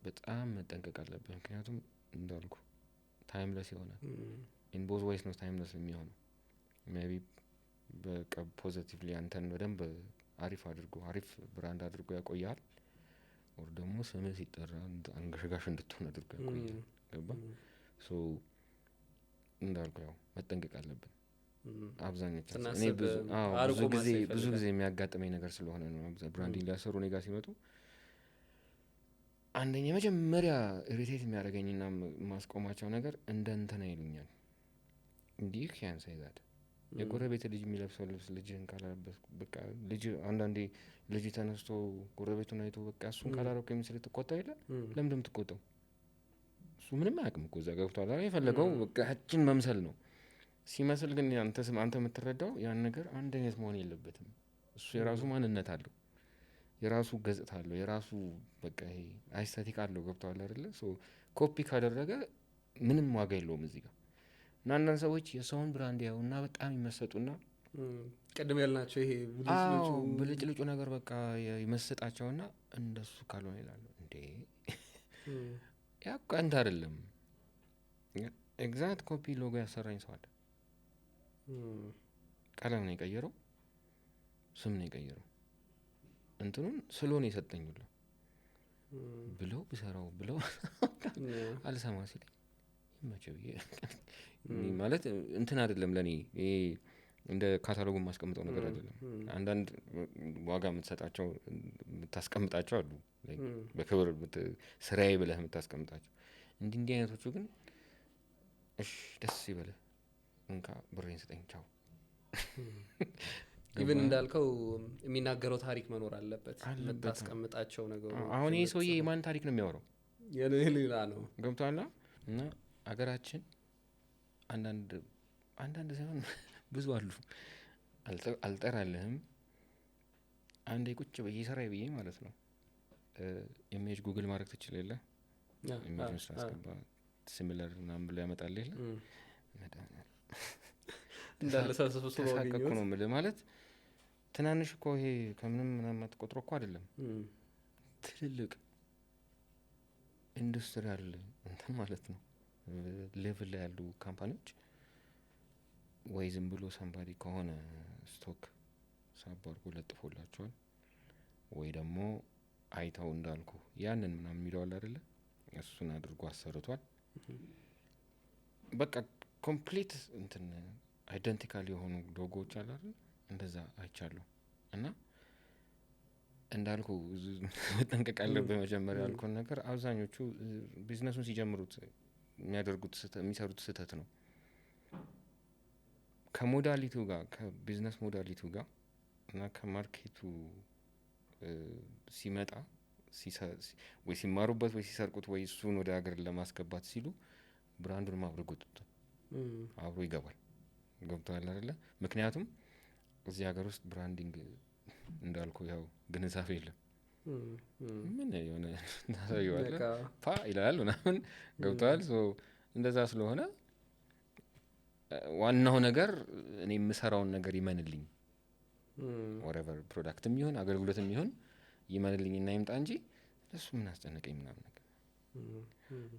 A: በጣም መጠንቀቅ አለብህ። ምክንያቱም እንዳልኩ ታይምለስ ይሆናል። ኢን ቦዝ ዌይስ ነው ታይምለስ የሚሆነው። ሜቢ በቃ ፖዚቲቭሊ አንተን በደንብ አሪፍ ብራንድ አድርጎ ያቆያል። ኦር ደግሞ ስምህ ሲጠራ አንገሽጋሽ እንድትሆን አድርጎ ያቆያል። ገባ? እንዳልኩ ያው መጠንቀቅ አለብን። አብዛኞቻችን እኔ ብዙ ጊዜ የሚያጋጥመኝ ነገር ስለሆነ ነው ብራንዲንግ ሊያሰሩ እኔ ጋር ሲመጡ አንደኛ መጀመሪያ ኢሪቴት የሚያደርገኝና ማስቆማቸው ነገር እንደ እንትና ይሉኛል። እንዲህ ያንሳ ይዛት የጎረቤት ልጅ የሚለብሰው ልብስ ልጅህን ካላለበስኩ በቃ ልጅ አንዳንዴ ልጅ ተነስቶ ጎረቤቱን አይቶ በቃ እሱን ካላረኩ የሚስል ትቆጣ የለ ለምንድን የምትቆጣው? እሱ ምንም አያውቅም እኮ እዛ ገብቷል። የፈለገው በቃ ያችን መምሰል ነው። ሲመስል ግን አንተ የምትረዳው ያን ነገር አንድ አይነት መሆን የለበትም። እሱ የራሱ ማንነት አለው፣ የራሱ ገጽታ አለው፣ የራሱ በቃ ይሄ አይስቴቲክ አለው። ገብቷል አይደለ? ኮፒ ካደረገ ምንም ዋጋ የለውም እዚህ ጋር። እና አንዳንድ ሰዎች የሰውን ብራንድ ያዩና በጣም ይመሰጡና
B: ቅድም ያልናቸው ይሄ
A: ብልጭልጩ ነገር በቃ ይመስጣቸውና እንደሱ ካልሆነ ይላሉ። እንዴ ያው አንተ አይደለም ኤግዛክት ኮፒ ሎጎ ያሰራኝ ሰው አለ። ቀለም ነው የቀየረው፣ ስም ነው የቀየረው፣ እንትኑን ስለሆነ የሰጠኝ ሁሉ ብለው ብሰራው ብለው አልሰማ ሲለኝ ይመቸው ማለት እንትን አይደለም ለኔ ይሄ እንደ ካታሎግ ማስቀምጠው ነገር አይደለም። አንዳንድ ዋጋ የምትሰጣቸው የምታስቀምጣቸው አሉ፣ በክብር ስራዬ ብለህ የምታስቀምጣቸው። እንዲህ አይነቶቹ ግን እሺ ደስ ይበልህ እንካ ብሬን ስጠኝ ቻው።
B: ኢቭን እንዳልከው የሚናገረው ታሪክ መኖር አለበት የምታስቀምጣቸው ነገሮች።
A: አሁን ይሄ ሰውዬ የማን ታሪክ ነው የሚያወራው?
B: የሌላ ነው
A: ገብቶሃል? እና አገራችን አንዳንድ ሳይሆን ብዙ አሉ። አልጠራልህም አንዴ ቁጭ ብዬ ሰራይ ብዬ ማለት ነው ኢሜጅ ጉግል ማድረግ ትችላለህ። ኢሜጅ ስታስገባ ሲሚላር ምናምን ብሎ ያመጣልህ የለ
B: እንዳለ ሰብስበው
A: ተሳቀቁ ነው የምልህ። ማለት ትናንሽ እኮ ይሄ ከምንም ምናምን አትቆጥሮ እኮ አይደለም ትልልቅ ኢንዱስትሪያል እንትን ማለት ነው ሌቭል ላይ ያሉ ካምፓኒዎች ወይ ዝም ብሎ ሰምባዲ ከሆነ ስቶክ ሳባርጎ ለጥፎላቸዋል ወይ ደግሞ አይተው እንዳልኩ ያንን ምናምን የሚለው አለ አይደለ እሱን አድርጎ አሰርቷል። በቃ ኮምፕሊት እንትን አይደንቲካል የሆኑ ሎጎዎች አሉ አይደል እንደዛ አይቻለሁ። እና እንዳልኩ መጠንቀቅ አለብህ መጀመሪያ ያልኩን ነገር አብዛኞቹ ቢዝነሱን ሲጀምሩት የሚሰሩት ስህተት ነው። ከሞዳሊቲው ጋር ከቢዝነስ ሞዳሊቲው ጋር እና ከማርኬቱ ሲመጣ ወይ ሲማሩበት ወይ ሲሰርቁት ወይ እሱን ወደ ሀገር ለማስገባት ሲሉ ብራንዱን አብሮ ይገባል። ገብቶሃል አይደለ? ምክንያቱም እዚህ ሀገር ውስጥ ብራንዲንግ እንዳልኩ ያው ግንዛቤ የለም። ምን የሆነ ታሳየዋለህ ፓ ይላል ምናምን ገብቶሃል? እንደዛ ስለሆነ ዋናው ነገር እኔ የምሰራውን ነገር ይመንልኝ ወሬቨር ፕሮዳክትም ይሁን አገልግሎትም ይሁን ይመንልኝ እና ይምጣ እንጂ እሱ ምን አስጨነቀኝ ምናምን ነገር።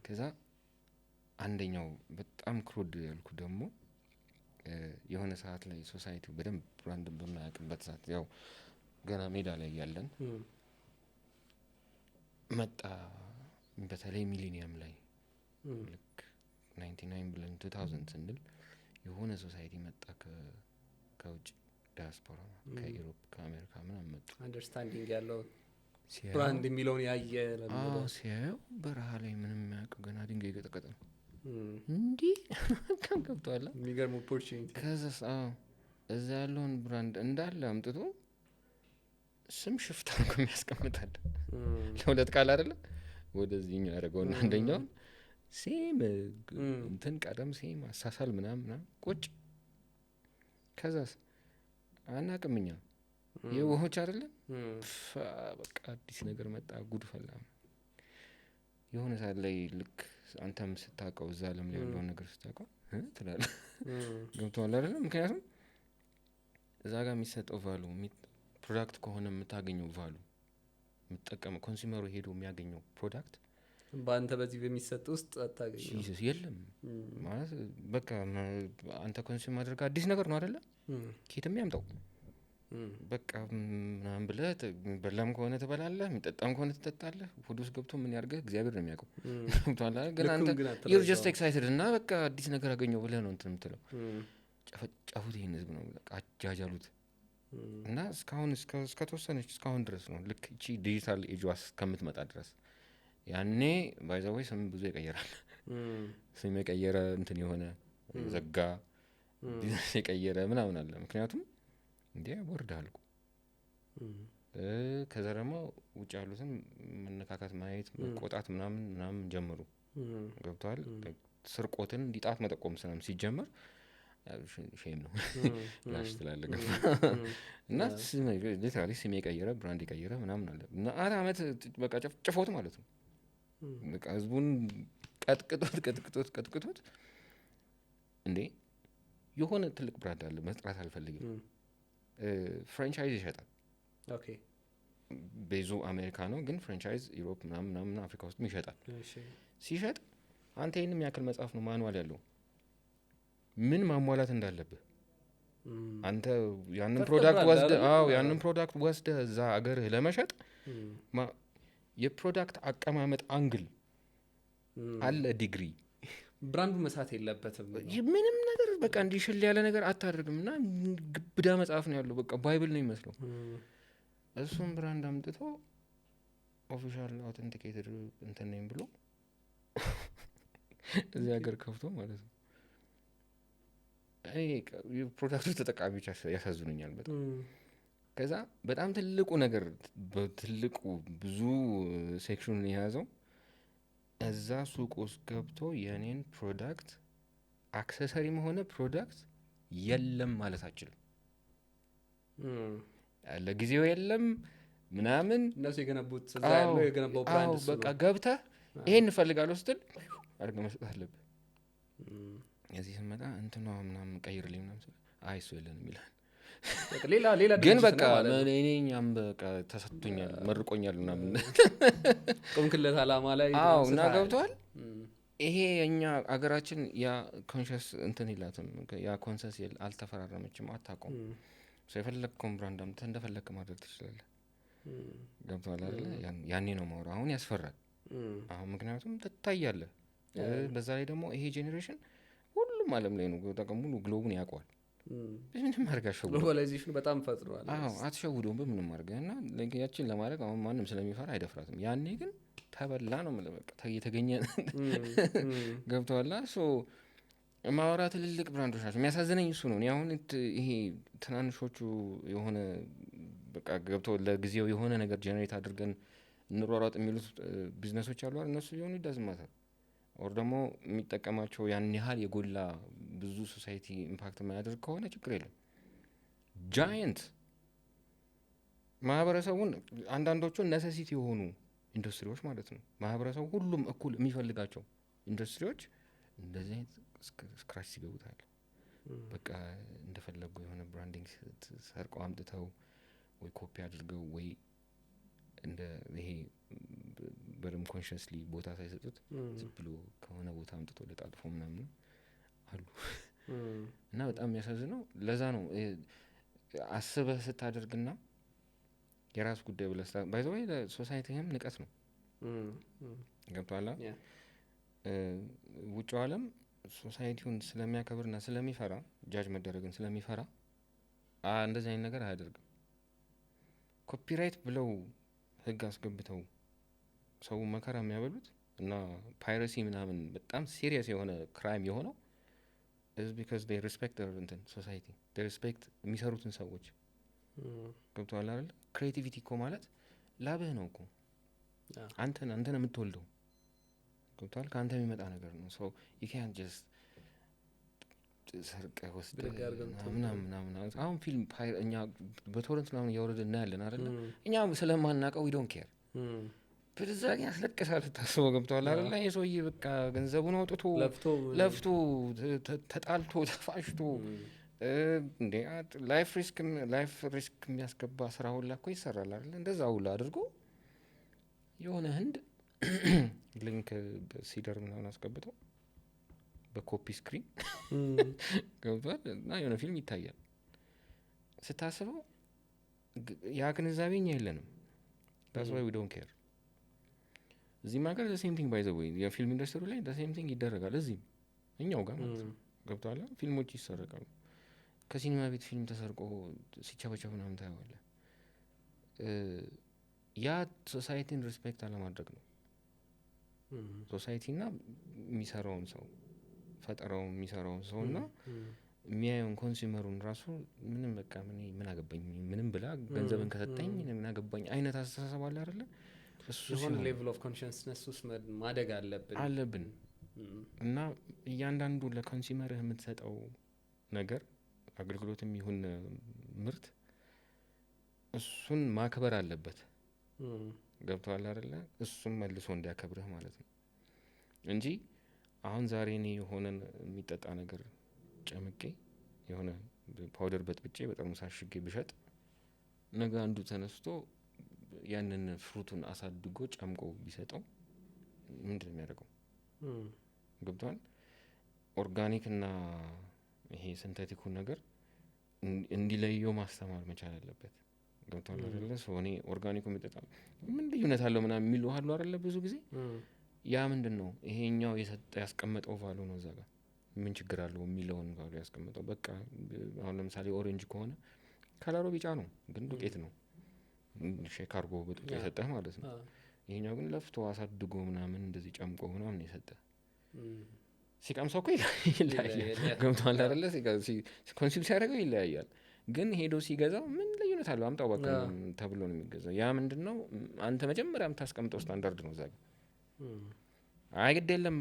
A: ከዛ አንደኛው በጣም ክሩድ ያልኩ ደግሞ የሆነ ሰዓት ላይ ሶሳይቲው በደንብ ብራንድን በማያውቅበት ሰዓት ያው ገና ሜዳ ላይ ያለን መጣ። በተለይ ሚሊኒየም ላይ ልክ 99 ብለን 2000 ስንል የሆነ ሶሳይቲ መጣ ከውጭ ዲያስፖራ ከዩሮፕ ከአሜሪካ ምናምን መጡ።
B: አንደርስታንዲንግ ያለው ብራንድ የሚለውን ያየ
A: ሲያየው በረሃ ላይ ምንም የሚያውቅ ገና ድንጋይ እየቀጠቀጠ ነው እንዲህ ገብቶሃል?
B: የሚገርም ኦፖርቹኒቲ።
A: ከዛ እዛ ያለውን ብራንድ እንዳለ አምጥቶ ስም ሽፍታ ነው የሚያስቀምጣል። ለሁለት ቃል አይደለም ወደዚህኛው ያደረገውና አንደኛውን ሴም እንትን ቀደም ሴም አሳሳል ምናምን ቁጭ ከዛስ አናቅምኛ የውሆች አይደለም በቃ አዲስ ነገር መጣ ጉድ ፈላ። የሆነ ሰዓት ላይ ልክ አንተም ስታውቀው እዛ ዓለም ላይ ያለውን ነገር ስታውቀው ትላለህ። ገብቶሃል አይደል? ምክንያቱም እዛ ጋር የሚሰጠው ቫሉ ፕሮዳክት ከሆነ የምታገኘው ቫሉ የምትጠቀመው ኮንሱመሩ ሄዶ የሚያገኘው ፕሮዳክት
B: በአንተ በዚህ በሚሰጥ ውስጥ አታገኘው
A: የለም ማለት በቃ አንተ ኮንሱም አድርገህ አዲስ ነገር ነው አይደለ ኬትም ያምጣው በቃ ምናምን ብለህ በላም ከሆነ ትበላለህ የሚጠጣም ከሆነ ትጠጣለህ። ሆድ ውስጥ ገብቶ ምን ያርገህ እግዚአብሔር ነው የሚያውቀው። ግን አንተ you're just excited እና በቃ አዲስ ነገር አገኘው ብለህ ነው እንትን የምትለው። ጨፈጨፉት ይሄን ህዝብ ነው በቃ አጃጃሉት። እና እስከተወሰነች እስካሁን ድረስ ነው ልክ እቺ ዲጂታል ኤጅ እስከምትመጣ ድረስ ያኔ ባይ ዘ ወይ ስም ብዙ ይቀየራል። ስም የቀየረ እንትን የሆነ ዘጋ ቢዝነስ የቀየረ ምናምን አለ። ምክንያቱም እንዴ ወርዳል እኮ ከዛ ደግሞ ውጭ ያሉትን መነካካት ማየት መቆጣት ምናምን ጀምሩ። ገብቷል? ስርቆትን ዲጣት መጠቆም ሲጀመር ሼም ነው ላሽ ትላለህ። እና ሊትራሊ ስም የቀየረ ብራንድ የቀየረ ምናምን አለ እና 4 አመት በቃ ጭፎት ማለት ነው። በቃ ህዝቡን ቀጥቅጦት እንዴ የሆነ ትልቅ ብራንድ አለ መጥራት አልፈልግም ፍራንቻይዝ ይሸጣል።
B: ኦኬ
A: ቤዙ አሜሪካ ነው ግን ፍራንቻይዝ ዩሮፕ ምናምን አፍሪካ ውስጥ ይሸጣል። ሲሸጥ አንተ ይሄንን የሚያክል መጽሐፍ ነው ማኑዋል ያለው ምን ማሟላት እንዳለብህ አንተ ያንን ፕሮዳክት ወስደህ እዛ አገርህ ለመሸጥ የፕሮዳክት አቀማመጥ አንግል አለ ዲግሪ
B: ብራንዱ መሳት የለበትም
A: ምንም ነገር በቃ እንዲሽል ያለ ነገር አታደርግም። እና ግብዳ መጽሐፍ ነው ያለው በቃ ባይብል ነው የሚመስለው። እሱም ብራንድ አምጥቶ ኦፊሻል አውተንቲኬትድ እንትን ነኝ ብሎ እዚህ ሀገር ከፍቶ ማለት ነው። እኔ ፕሮዳክቱ ተጠቃሚዎች ያሳዝኑኛል በጣም። ከዛ በጣም ትልቁ ነገር በትልቁ ብዙ ሴክሽኑን የያዘው እዛ ሱቅ ውስጥ ገብቶ የኔን ፕሮዳክት አክሰሰሪም ሆነ ፕሮዳክት የለም ማለት አችልም። ለጊዜው የለም ምናምን
B: እነሱ የገነቡት እዛ ያለው የገነባው ብራንድ እሱ
A: በቃ ገብተህ ይሄን እንፈልጋለሁ ስትል አድርገህ መስጠት አለብህ። እዚህ ስመጣ እንትና ምናምን ቀይርልኝ ምናምን ስል አይ እሱ የለንም ይላል።
B: ሌላ
A: ግን በቃ እኔኛም በቃ ተሰጥቶኛል መርቆኛል ምናምን
B: ቆምክለት አላማ ላይ
A: እና ገብተዋል። ይሄ የኛ አገራችን ያ ኮንሽስ እንትን ይላትም ያ ኮንሰንስ አልተፈራረመችም፣ አታውቀውም። የፈለግከውን ብራንድ አምጥተህ እንደፈለግክ ማድረግ ትችላለህ። ገብቶሃል አይደለ? ያኔ ነው ማውራ። አሁን ያስፈራል አሁን ምክንያቱም ትታያለህ። በዛ ላይ ደግሞ ይሄ ጄኔሬሽን ሁሉም ዓለም ላይ ነው ሙሉ ግሎቡን ያውቀዋል። ምንም አድርገህ አትሸውደውም።
B: ግሎባላይዜሽኑ በጣም ፈጥሯል።
A: አትሸውደውም በምንም አድርገህ እና ያችን ለማድረግ አሁን ማንም ስለሚፈራ አይደፍራትም። ያኔ ግን ተበላ ነው በቃ የተገኘ ገብቶሃል። ማወራ ትልልቅ ብራንዶች ናቸው። የሚያሳዝነኝ እሱ ነው። አሁን ይሄ ትናንሾቹ የሆነ በቃ ገብተው ለጊዜው የሆነ ነገር ጀነሬት አድርገን እንሯሯጥ የሚሉት ቢዝነሶች አሉ አይደል? እነሱ ሊሆኑ ይዳዝማታል ኦር ደግሞ የሚጠቀማቸው ያን ያህል የጎላ ብዙ ሶሳይቲ ኢምፓክት የማያደርግ ከሆነ ችግር የለም። ጃይንት ማህበረሰቡን አንዳንዶቹ ነሰሲቲ የሆኑ ኢንዱስትሪዎች ማለት ነው ማህበረሰቡ ሁሉም እኩል የሚፈልጋቸው ኢንዱስትሪዎች እንደዚህ አይነት ስክራች ሲገቡታል። በቃ እንደፈለጉ የሆነ ብራንዲንግ ሰርቀው አምጥተው ወይ ኮፒ አድርገው ወይ እንደ ይሄ በደም ኮንሽስሊ ቦታ ሳይሰጡት ዝም ብሎ ከሆነ ቦታ አምጥቶ ለጣጥፎ ምናምን አሉ እና በጣም የሚያሳዝነው ለዛ ነው። አስበህ ስታደርግና የራስ ጉዳይ ብለህ ባይ ዘ ወይ ለሶሳይቲህም ንቀት ነው። ገብቶሃል? ውጭው ዓለም ሶሳይቲውን ስለሚያከብርና ስለሚፈራ ጃጅ መደረግን ስለሚፈራ እንደዚህ አይነት ነገር አያደርግም። ኮፒራይት ብለው ህግ አስገብተው ሰው መከራ የሚያበሉት እና ፓይረሲ ምናምን በጣም ሲሪየስ የሆነ ክራይም የሆነው is because they respect their society, they respect የሚሰሩትን ሰዎች። ገብቶሃል አይደል? ክሬቲቪቲ እኮ ማለት ላብህ ነው እኮ አንተን የምትወልደው ገብቶሃል? ከአንተ የሚመጣ ነገር ነው። so you can't just ሰርቀህ ወስደህ ምናምን። አሁን ፊልም እኛ በቶረንት ምናምን እያወረድን እናያለን አይደለ? እኛ ስለማናውቀው we don't care በዛ ግን ያስለቅሳል ስታስበው። ገብቶሃል አይደል? ይሄ ሰውዬ በቃ ገንዘቡን አውጥቶ ለፍቶ ተጣልቶ ተፋሽቶ እንዴ ላይፍ ሪስክ የሚያስገባ ስራ ሁላ እኮ ይሰራል አይደል? እንደዛ ሁላ አድርጎ የሆነ ህንድ ሊንክ በሲደር ምናምን አስገብተው በኮፒ ስክሪን ገብቷል እና የሆነ ፊልም ይታያል። ስታስበው ያ ግንዛቤ እኛ የለንም። that's why we don't care። እዚህም ሀገር the same thing by the way የፊልም ኢንዱስትሪ ላይ the same thing ይደረጋል። እዚህም እኛው ጋር ማለት ነው ገብቷል። ፊልሞች ይሰረቃሉ። ከሲኒማ ቤት ፊልም ተሰርቆ ሲቸበቸብ ምናምን ታየዋለህ። ያ ሶሳይቲን ሪስፔክት አለማድረግ ነው። ሶሳይቲና የሚሰራውን ሰው ፈጠራውን የሚሰራውን ሰው እና የሚያየውን ኮንሱመሩን ራሱ ምንም በቃ ምን አገባኝ ምንም ብላ ገንዘብን ከሰጠኝ ምን አገባኝ አይነት አስተሳሰብ አለ አይደለ? እሱ
B: የሆነ ሌቭል ኦፍ ኮንሽስነስ ውስጥ ማደግ አለብን
A: እና እያንዳንዱ ለኮንሱመርህ የምትሰጠው ነገር አገልግሎትም ይሁን ምርት እሱን ማክበር አለበት። ገብቶሃል አይደለ? እሱም መልሶ እንዲያከብርህ ማለት ነው እንጂ አሁን ዛሬ እኔ የሆነን የሚጠጣ ነገር ጨምቄ የሆነ ፓውደር በጥብጬ በጠርሙስ አሽጌ ብሸጥ ነገ አንዱ ተነስቶ ያንን ፍሩቱን አሳድጎ ጨምቆ ቢሰጠው ምንድን ነው የሚያደርገው? ገብቶሃል? ኦርጋኒክ እና ይሄ ሲንቴቲኩን ነገር እንዲለየው ማስተማር መቻል አለበት። ገብቶሃል አይደለ? ሰው እኔ ኦርጋኒኩ የሚጠጣ ምን ልዩነት አለው ምናምን የሚሉ አሉ አይደለ? ብዙ ጊዜ ያ ምንድን ነው ይሄኛው ያስቀመጠው ቫሉ ነው እዛ ጋር ምን ችግር አለው የሚለውን ቫሉ ያስቀመጠው። በቃ አሁን ለምሳሌ ኦሬንጅ ከሆነ ከለሩ ቢጫ ነው ግን ዱቄት ነው ሼክ አድርጎ በጥብጦ የሰጠህ ማለት ነው። ይሄኛው ግን ለፍቶ አሳድጎ ምናምን እንደዚህ ጨምቆ ምናምን የሰጠህ ሲቀምሰው እኮ ይለያያል። ገብቶሃል አይደለ? ኮንሱም ሲያደርገው ይለያያል። ግን ሄዶ ሲገዛው ምን ልዩነት አለው? አምጣው በቃ ተብሎ ነው የሚገዛው። ያ ምንድን ነው አንተ መጀመሪያ የምታስቀምጠው ስታንዳርድ ነው። እዛ አይ ግድ የለም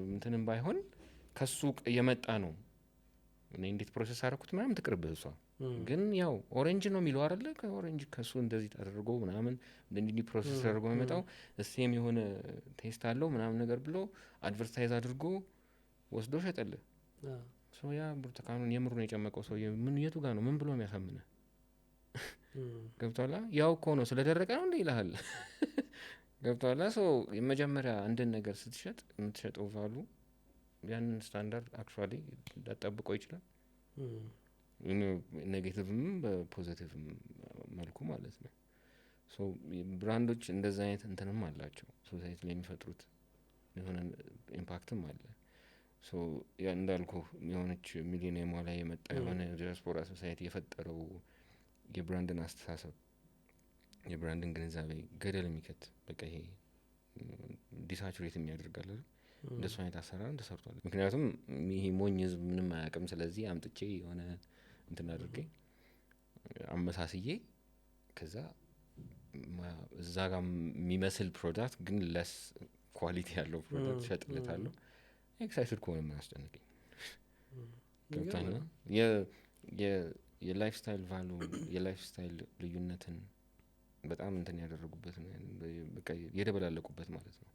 A: እንትንም ባይሆን ከሱ የመጣ ነው። እኔ እንዴት ፕሮሰስ አደረኩት ምናምን ትቅርብህ እሷ። ግን ያው ኦሬንጅ ነው የሚለው አይደለ? ከኦሬንጅ ከሱ እንደዚህ ተደርጎ ምናምን እንዲህ ፕሮሰስ ተደርጎ የሚመጣው እሴም የሆነ ቴስት አለው ምናምን ነገር ብሎ አድቨርታይዝ አድርጎ ወስዶ ሸጠልህ። ያ ብርቱካኑን የምሩን የጨመቀው ሰው ምን የቱ ጋር ነው ምን ብሎ የሚያሳምነህ? ገብቶሃል? ያው እኮ ነው ስለደረቀ ነው እንደ ይልሃል። ገብቶሃል? የመጀመሪያ አንድን ነገር ስትሸጥ የምትሸጠው ቫሉ ያንን ስታንዳርድ አክቹዋሊ ሊጠብቀው ይችላል። ኔጌቲቭም በፖዚቲቭም መልኩ ማለት ነው። ብራንዶች እንደዛ አይነት እንትንም አላቸው። ሶሳይቲ ላይ የሚፈጥሩት የሆነ ኢምፓክትም አለ። እንዳልኩ የሆነች ሚሊኒየሟ ላይ የመጣ የሆነ ዲያስፖራ ሶሳይቲ የፈጠረው የብራንድን አስተሳሰብ የብራንድን ግንዛቤ ገደል የሚከት በቃ ይሄ ዲሳቹሬት የሚያደርጋል። እንደሱ አይነት አሰራር ተሰርቷል። ምክንያቱም ይሄ ሞኝ ህዝብ ምንም አያውቅም። ስለዚህ አምጥቼ የሆነ እንትን አድርጌ አመሳስዬ ከዛ እዛ ጋር የሚመስል ፕሮዳክት ግን ለስ ኳሊቲ ያለው ፕሮዳክት ሸጥለታለሁ። ኤክሳይትድ ከሆነ ምን አስጨነቀኝ? ገብታና የላይፍ ስታይል ቫሉ የላይፍ ስታይል ልዩነትን በጣም እንትን ያደረጉበት በቃ የደበላለቁበት ማለት ነው።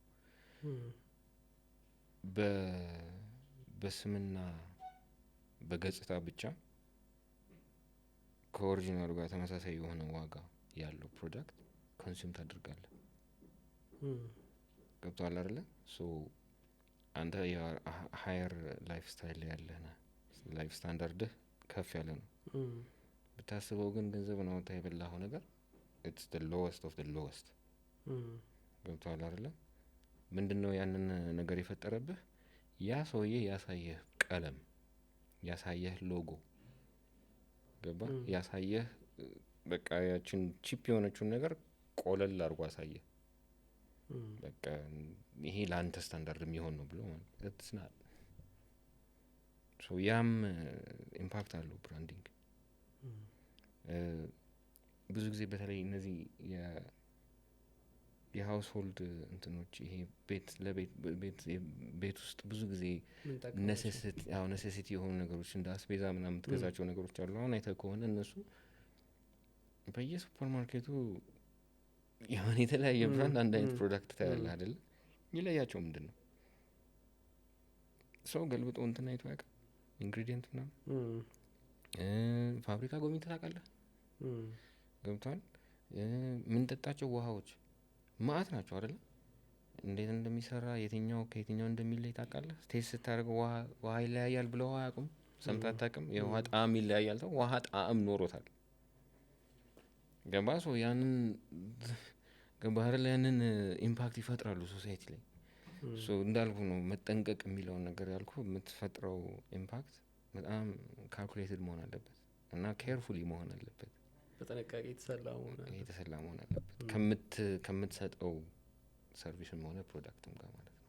A: በስምና በገጽታ ብቻ ከኦሪጂናሉ ጋር ተመሳሳይ የሆነ ዋጋ ያለው ፕሮዳክት ኮንሱም ታደርጋለህ። ገብቶሃል አይደለ? አንተ ሃየር ላይፍ ስታይል ያለህ ነህ። ላይፍ ስታንዳርድህ ከፍ ያለ ነው። ብታስበው ግን ገንዘብ ነው አውጥተህ የበላኸው ነገር it's the lowest of the lowest። ገብቶሃል አይደለ? ምንድነው ያንን ነገር የፈጠረብህ? ያ ሰውዬ ያሳየህ ቀለም፣ ያሳየህ ሎጎ፣ ገባ? ያሳየህ በቃ ያችን ቺፕ የሆነችውን ነገር ቆለል አድርጎ አሳየህ። በቃ ይሄ ለአንተ ስታንዳርድ የሚሆን ነው ብሎ ማለት ነው። ያም ኢምፓክት አለው ብራንዲንግ። ብዙ ጊዜ በተለይ እነዚህ የሃውስሆልድ እንትኖች ይሄ ቤት ውስጥ ብዙ ጊዜ ኔሴሲቲ የሆኑ ነገሮች እንደ አስቤዛ ምናምን የምትገዛቸው ነገሮች አሉ። አሁን አይተህ ከሆነ እነሱ በየሱፐር ማርኬቱ የሆነ የተለያየ ብራንድ አንድ አይነት ፕሮዳክት ታያለህ አይደለ? የሚለያቸው ምንድን ነው? ሰው ገልብጦ እንትን አይቶ ያውቃል? ኢንግሪዲየንት ምናምን ፋብሪካ ጎብኝተህ ታውቃለህ? ገብቶሃል? የምንጠጣቸው ውሃዎች ማአት ናቸው አይደለ? እንዴት እንደሚሰራ የትኛው ከየትኛው እንደሚለይ ታውቃለህ? ቴስት ስታደርገው ውሃ ይለያያል ብለው አያውቁም? ሰምተህ አታውቅም? የውሃ ጣዕም ይለያያል። ውሃ ጣዕም ኖሮታል። ገባ? ያንን ገባህ አይደል? ያንን ኢምፓክት ይፈጥራሉ ሶሳይቲ ላይ። እንዳልኩ ነው መጠንቀቅ የሚለውን ነገር ያልኩ። የምትፈጥረው ኢምፓክት በጣም ካልኩሌትድ መሆን አለበት እና ኬርፉሊ መሆን አለበት።
B: በጥንቃቄ የተሰላ
A: መሆን አለበት ከምትሰጠው ሰርቪስም ሆነ ፕሮዳክትም ጋር ማለት ነው።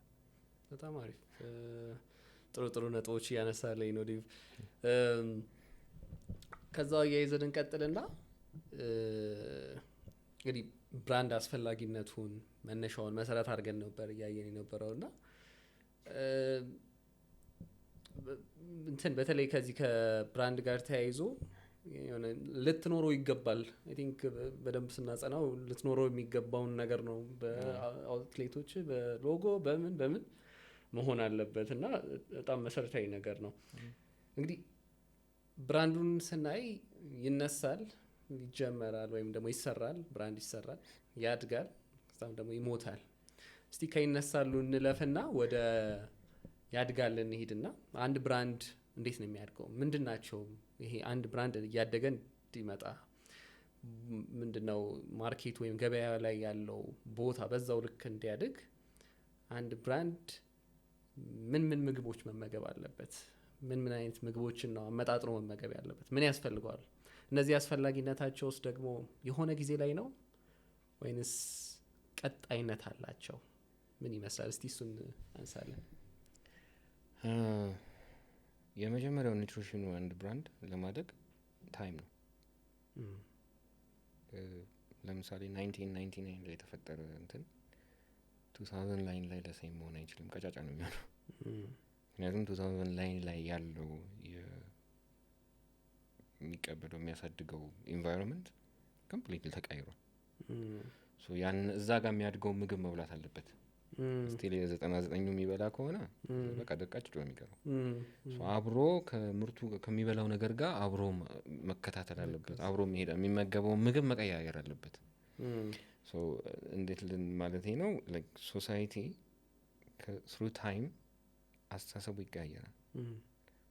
B: በጣም አሪፍ ጥሩ ነጥቦች እያነሳለኝ ነው ዴቭ። ከዛው እያይዘን እንቀጥልና እንግዲህ ብራንድ አስፈላጊነቱን መነሻውን መሰረት አድርገን ነበር እያየን የነበረው እና እንትን በተለይ ከዚህ ከብራንድ ጋር ተያይዞ ልትኖረው ይገባል። አይ ቲንክ በደንብ ስናጸናው ልትኖረው የሚገባውን ነገር ነው። በአውትሌቶች በሎጎ በምን መሆን አለበት እና በጣም መሰረታዊ ነገር ነው። እንግዲህ ብራንዱን ስናይ ይነሳል፣ ይጀመራል ወይም ደግሞ ይሰራል። ብራንድ ይሰራል፣ ያድጋል፣ ከዛም ደግሞ ይሞታል። እስቲ ከይነሳሉ እንለፍና ወደ ያድጋል እንሂድና አንድ ብራንድ እንዴት ነው የሚያድገው? ምንድናቸው ይሄ አንድ ብራንድ እያደገ እንዲመጣ ምንድነው ማርኬት ወይም ገበያ ላይ ያለው ቦታ በዛው ልክ እንዲያድግ አንድ ብራንድ ምን ምግቦች መመገብ አለበት? ምን አይነት ምግቦችን ነው አመጣጥሮ መመገብ ያለበት? ምን ያስፈልገዋል? እነዚህ አስፈላጊነታቸው ውስጥ ደግሞ የሆነ ጊዜ ላይ ነው ወይንስ ቀጣይነት አላቸው? ምን ይመስላል? እስቲ እሱን አንሳለን።
A: የመጀመሪያው ኒውትሪሽኑ አንድ ብራንድ ለማደግ ታይም ነው። ለምሳሌ 1999 ላይ የተፈጠረ እንትን 2009 ላይ ለሴም መሆን አይችልም፣ ቀጫጫ ነው የሚሆነው። ምክንያቱም 2009 ላይ ያለው የሚቀበለው የሚያሳድገው ኢንቫይሮንመንት ኮምፕሊትሊ ተቀይሯል። ሶ ያን እዛ ጋር የሚያድገው ምግብ መብላት አለበት። ስቲል የ99 የሚበላ ከሆነ በቃ ደቃጭ ነው የሚቀረው። አብሮ ከምርቱ ከሚበላው ነገር ጋር አብሮ መከታተል አለበት። አብሮ መሄድ የሚመገበው ምግብ መቀያየር አለበት። ሶ እንዴት ማለት ነው ላይክ ሶሳይቲ ስሩ ታይም አስተሳሰቡ ይቀያየራል፣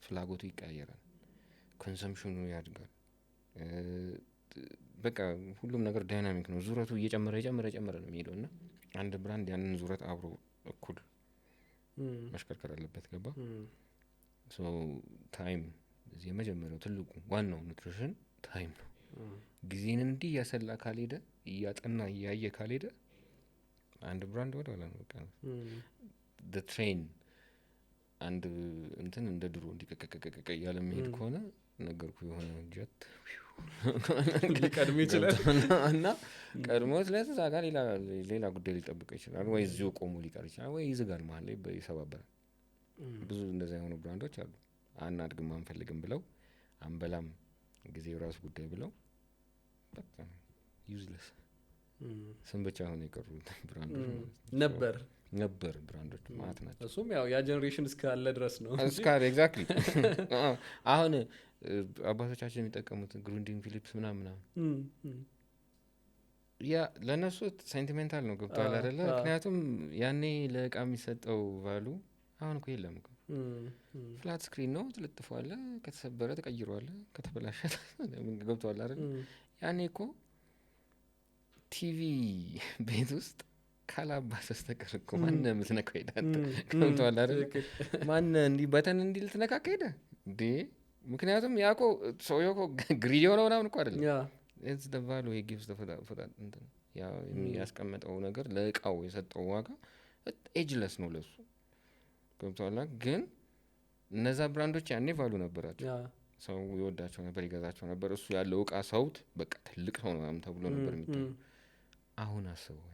A: ፍላጎቱ ይቀያየራል፣ ኮንሰምፕሽኑ ያድጋል። በቃ ሁሉም ነገር ዳይናሚክ ነው። ዙረቱ እየጨመረ ነው የሚሄደው እና አንድ ብራንድ ያንን ዙረት አብሮ እኩል መሽከርከር አለበት። ገባ? ሶ ታይም እዚህ የመጀመሪያው ትልቁ ዋናው ኑትሪሽን ታይም ነው። ጊዜን እንዲህ እያሰላ ካልሄደ፣ እያጠና እያየ ካልሄደ አንድ ብራንድ ወደ ኋላ ነው። በቃ ትሬን አንድ እንትን እንደ ድሮ እንዲቀቀቀቀ እያለ የሚሄድ ከሆነ ነገርኩ የሆነ ጀት
B: ሊቀድም ይችላል
A: እና ቀድሞት ለዛ ጋር ሌላ ጉዳይ ሊጠብቀው ይችላል፣ ወይ እዚሁ ቆሞ ሊቀር ይችላል፣ ወይ ይዝጋል፣ መሀል ላይ ይሰባበራል። ብዙ እንደዛ የሆኑ ብራንዶች አሉ። አናድግም አንፈልግም ብለው አንበላም ጊዜው ራሱ ጉዳይ ብለው በቃ ዩዝለስ ስም ብቻ ሆነ የቀሩ ብራንዶች ነበር ብራንዶች ማለት ናቸው።
B: እሱም ያው ያ ጀነሬሽን እስካለ ድረስ ነው
A: እስካለ ኤግዛክትሊ። አሁን አባቶቻችን የሚጠቀሙት ግሩንዲንግ ፊሊፕስ ምናምን ያ ለእነሱ ሴንቲሜንታል ነው። ገብቶሃል አይደለ? ምክንያቱም ያኔ ለእቃ የሚሰጠው ቫሉ አሁን እኮ የለም እኮ። ፍላት ስክሪን ነው፣ ትለጥፈዋለህ፣ ከተሰበረ ተቀይረዋለህ፣ ከተበላሸ ገብቶሃል አይደለ? ያኔ እኮ ቲቪ ቤት ውስጥ ካላባስ በስተቀር እኮ ማነህ የምትነካው ሄዳ ገብቶሃል አይደለ? ማነህ እንዲህ በተን እንዲህ ልትነካካ ሄደ እንዴ? ምክንያቱም ያኮ ሰውዬው እኮ ግሪዲ የሆነው ምናምን እኮ አይደለም። ኢትስ ዘ ቫሉ ሂ ጊቭስ ያ የሚያስቀምጠው ነገር ለእቃው የሰጠው ዋጋ ኤጅለስ ነው ለሱ። ገብቶሃል? ግን እነዛ ብራንዶች ያኔ ቫሉ ነበራቸው። ሰው ይወዳቸው ነበር፣ ይገዛቸው ነበር። እሱ ያለው እቃ ሰውት በቃ ትልቅ ሰው ምናምን ተብሎ ነበር የሚታየው። አሁን አስበው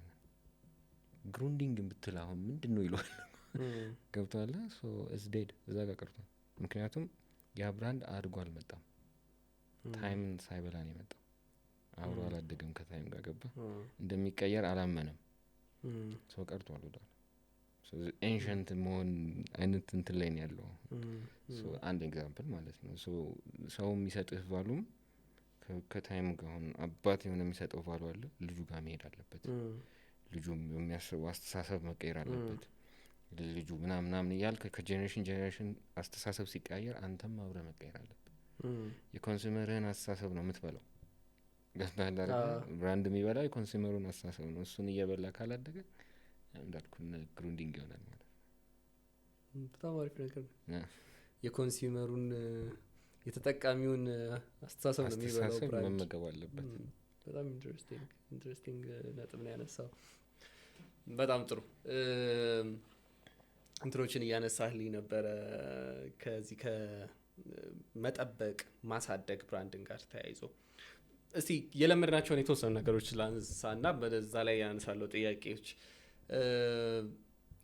A: ግሩንዲንግን ብትል አሁን ምንድን ነው ይለዋል። ገብቶሃል? ሶ ኢትስ ዴድ፣ እዛ ጋር ቀርቷል። ምክንያቱም ያ ብራንድ አድጎ አልመጣም፣ ታይምን ሳይበላ ነው የመጣው። አብሮ አላደገም ከታይም ጋር። ገባ? እንደሚቀየር አላመነም። ሰው ቀርቷል ወደ ኤንሸንት መሆን አይነት እንትን ላይ ነው ያለው። አንድ ኤግዛምፕል ማለት ነው። ሰው የሚሰጥህ ቫሉም ከታይም ጋር አሁን አባት የሆነ የሚሰጠው ቫሉ አለ፣ ልጁ ጋር መሄድ አለበት። ልጁም የሚያስበው አስተሳሰብ መቀየር አለበት። ልጁ ምናምን እያልክ ከጄኔሬሽን አስተሳሰብ ሲቀያየር አንተም አብረህ መቀየር አለበት። የኮንሱመርህን አስተሳሰብ ነው የምትበላው። ብራንድ የሚበላው የኮንሱመሩን አስተሳሰብ ነው። እሱን እየበላ ካላደገ እንዳልኩ ግሩንዲንግ ይሆናል ማለት ነው።
B: በጣም አሪፍ ነገር ነው። የኮንሱመሩን የተጠቃሚውን አስተሳሰብ ነው የሚበላው፣ ብራንድ
A: መመገብ አለበት።
B: በጣም ኢንትረስቲንግ ነጥብ ነው ያነሳው። በጣም ጥሩ እንትሮችን እያነሳህልኝ ነበረ። ከዚህ ከመጠበቅ ማሳደግ ብራንድን ጋር ተያይዞ እስቲ የለመድናቸውን የተወሰኑ ነገሮች ላንሳና በዛ ላይ ያነሳለው ጥያቄዎች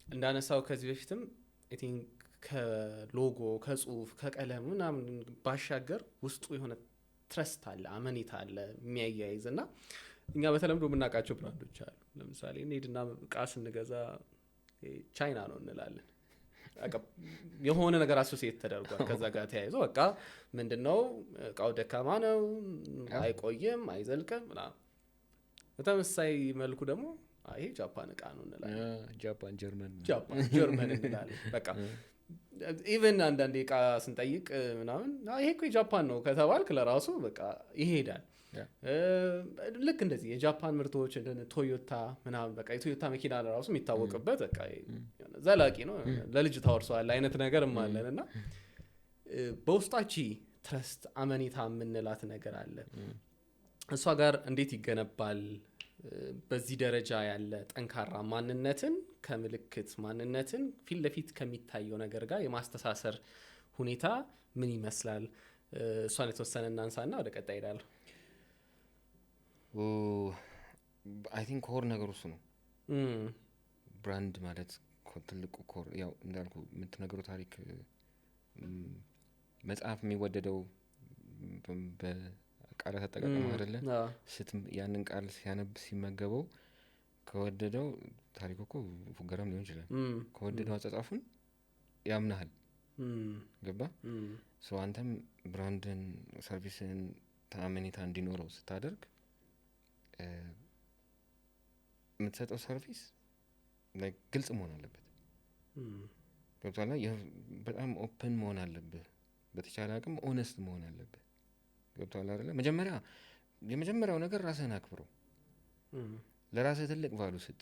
B: እንዳነሳው ከዚህ በፊትም አይ ቲንክ ከሎጎ ከጽሁፍ ከቀለም ምናምን ባሻገር ውስጡ የሆነ ትረስት አለ፣ አመኔታ አለ የሚያያይዝ እና እኛ በተለምዶ የምናውቃቸው ብራንዶች አሉ። ለምሳሌ እንሂድና እቃ ስንገዛ ቻይና ነው እንላለን። የሆነ ነገር አሶሲየት ተደርጓል ከዛ ጋር ተያይዞ በቃ ምንድነው እቃው ደካማ ነው፣ አይቆይም፣ አይዘልቅም ምናምን። በተመሳሳይ መልኩ ደግሞ ይሄ ጃፓን እቃ ነው እንላለን።
A: ጃፓን
B: ጀርመን እንላለን። በቃ ኢቨን አንዳንዴ እቃ ስንጠይቅ ምናምን ይሄ እኮ የጃፓን ነው ከተባልክ ለራሱ በቃ ይሄዳል። ልክ እንደዚህ የጃፓን ምርቶች እንደ ቶዮታ ምናምን በቃ የቶዮታ መኪና ለራሱ የሚታወቅበት በቃ ዘላቂ ነው፣ ለልጅ ታወርሰዋል አይነት ነገርም አለን እና በውስጣቺ ትረስት አመኔታ የምንላት ነገር አለ። እሷ ጋር እንዴት ይገነባል? በዚህ ደረጃ ያለ ጠንካራ ማንነትን ከምልክት ማንነትን ፊት ለፊት ከሚታየው ነገር ጋር የማስተሳሰር ሁኔታ ምን ይመስላል? እሷን የተወሰነ እናንሳና ወደ ቀጣይ ሄዳለሁ።
A: አይ ቲንክ ኮር ነገር እሱ ነው። ብራንድ ማለት ትልቁ ኮር ያው እንዳልኩ የምትነግረው ታሪክ መጽሐፍ የሚወደደው በቃላት አጠቃቀም አይደለ? ያንን ቃል ሲያነብ ሲመገበው ከወደደው ታሪኩ እኮ ፉገራም ሊሆን ይችላል። ከወደደው አጻጻፉን ያምናል። ገባ? ሶ አንተም ብራንድን ሰርቪስን ተአማኒታ እንዲኖረው ስታደርግ የምትሰጠው ሰርቪስ ላይ ግልጽ መሆን አለበት። ገብቶሃል? በጣም ኦፕን መሆን አለብህ። በተቻለ አቅም ኦነስት መሆን አለብህ። ገብቶሃል አይደለ? የመጀመሪያው ነገር ራስህን አክብረው። ለራስህ ትልቅ ቫሉ ስጥ።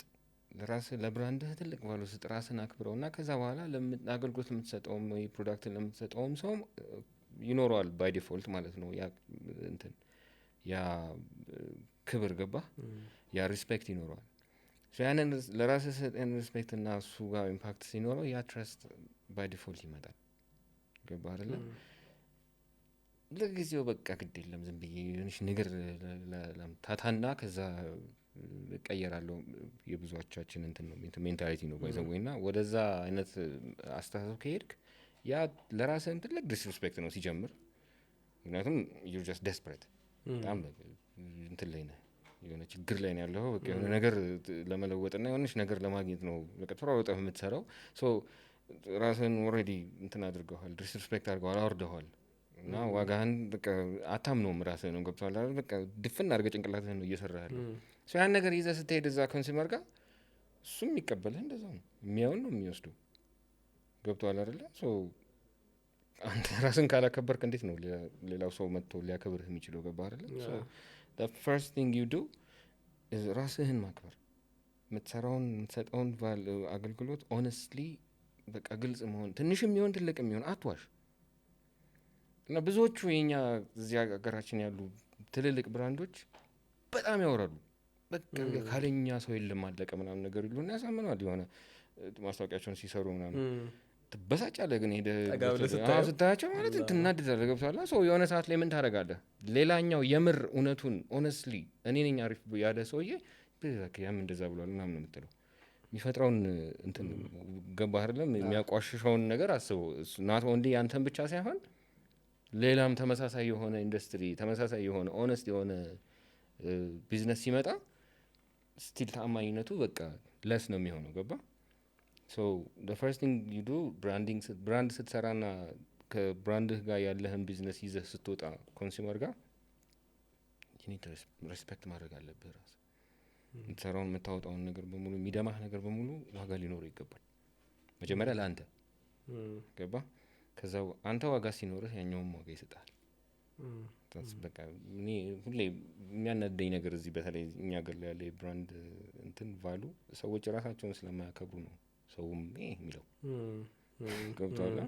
A: ለብራንድህ ትልቅ ቫሉ ስጥ። ራስህን አክብረው እና ከዛ በኋላ አገልግሎት ለምትሰጠውም ወይ ፕሮዳክትን ለምትሰጠውም ሰው ይኖረዋል ባይ ዲፎልት ማለት ነው። ያ ክብር ገባ? ያ ሪስፔክት ይኖረዋል። ያንን ለራስህ ሰጠን ሪስፔክት እና እሱ ጋር ኢምፓክት ሲኖረው ያ ትረስት ባይ ዲፎልት ይመጣል። ገባ አይደለ? ለጊዜው በቃ ግድ የለም ዝም ብዬ የሆነች ነገር ታታና ከዛ እቀየራለሁ። የብዙዎቻችን እንትን ነው ሜንታሊቲ ነው ባይዘው እና ወደዛ አይነት አስተሳሰብ ከሄድክ ያ ለራስህም ትልቅ ዲስሪስፔክት ነው ሲጀምር። ምክንያቱም ዩ ጀስት ዴስፐሬት በጣም እንትን ላይ ነህ፣ የሆነ ችግር ላይ ነው ያለው። በቃ የሆነ ነገር ለመለወጥና የሆነች ነገር ለማግኘት ነው በቃ ተሯሩጠህ የምትሰራው። ሶ ራስህን ኦልሬዲ እንትን አድርገዋል፣ ዲስሪስፔክት አድርገዋል፣ አወርደዋል እና ዋጋህን በቃ አታምነውም ራስህ ነው። ገብቶሃል አይደል? በቃ ድፍን አድርገህ ጭንቅላትህን ነው እየሰራህ ያለው። ሶ ያን ነገር ይዘህ ስትሄድ እዛ ኮንሱመር ጋር እሱም የሚቀበልህ እንደዛው ነው፣ የሚያውን ነው የሚወስደው። ገብቶሃል አይደለ? ሶ አንተ ራስህን ካላከበርክ እንዴት ነው ሌላው ሰው መጥቶ ሊያከብርህ የሚችለው? ገባ አይደለ? ሶ the first thing you do is ራስህን ማክበር። የምትሰጠውን አገልግሎት ኦነስትሊ በቃ ግልጽ መሆን፣ ትንሽም ይሁን ትልቅም ይሁን አትዋሽ። እና ብዙዎቹ የኛ እዚህ ሀገራችን ያሉ ትልልቅ ብራንዶች በጣም ያወራሉ። በቃ ካለኛ ሰው የለም አለቀ ምናምን ነገር ይሉና ያሳምነዋል። የሆነ ማስታወቂያቸውን ሲሰሩ ምናምን ትበሳጫለህ፣ ግን ሄደህ ስታያቸው ማለት ትናደዳለህ። ገብቶሃል? ሰው የሆነ ሰዓት ላይ ምን ታደርጋለህ? ሌላኛው የምር እውነቱን ኦነስትሊ እኔ ነኝ አሪፍ ያለ ሰውዬ ያም እንደዛ ብሏል ምናምን ነው የምትለው። የሚፈጥረውን እንትን ገባህ አይደለም? የሚያቋሽሸውን ነገር አስበው። ናት ኦንሊ ያንተን ብቻ ሳይሆን ሌላም ተመሳሳይ የሆነ ኢንዱስትሪ ተመሳሳይ የሆነ ኦነስት የሆነ ቢዝነስ ሲመጣ ስቲል ተአማኝነቱ በቃ ለስ ነው የሚሆነው። ገባ? ሶ the first thing you do ብራንድ ስትሰራና ከብራንድህ ጋር ያለህን ቢዝነስ ይዘህ ስትወጣ ኮንሱመር ጋር ሬስፔክት ማድረግ አለብህ። ራስ የምትሰራውን የምታወጣውን ነገር በሙሉ የሚደማህ ነገር በሙሉ ዋጋ ሊኖረው ይገባል። መጀመሪያ ለአንተ ገባ? ከዛው አንተ ዋጋ ሲኖርህ ያኛውም ዋጋ ይሰጣል። በቃ እኔ ሁሌ የሚያናደኝ ነገር እዚህ በተለይ እኛ ሀገር ላይ ያለ የብራንድ እንትን ቫሉ ሰዎች ራሳቸውን ስለማያከብሩ ነው ሰውም የሚለው። ገብቶሃል?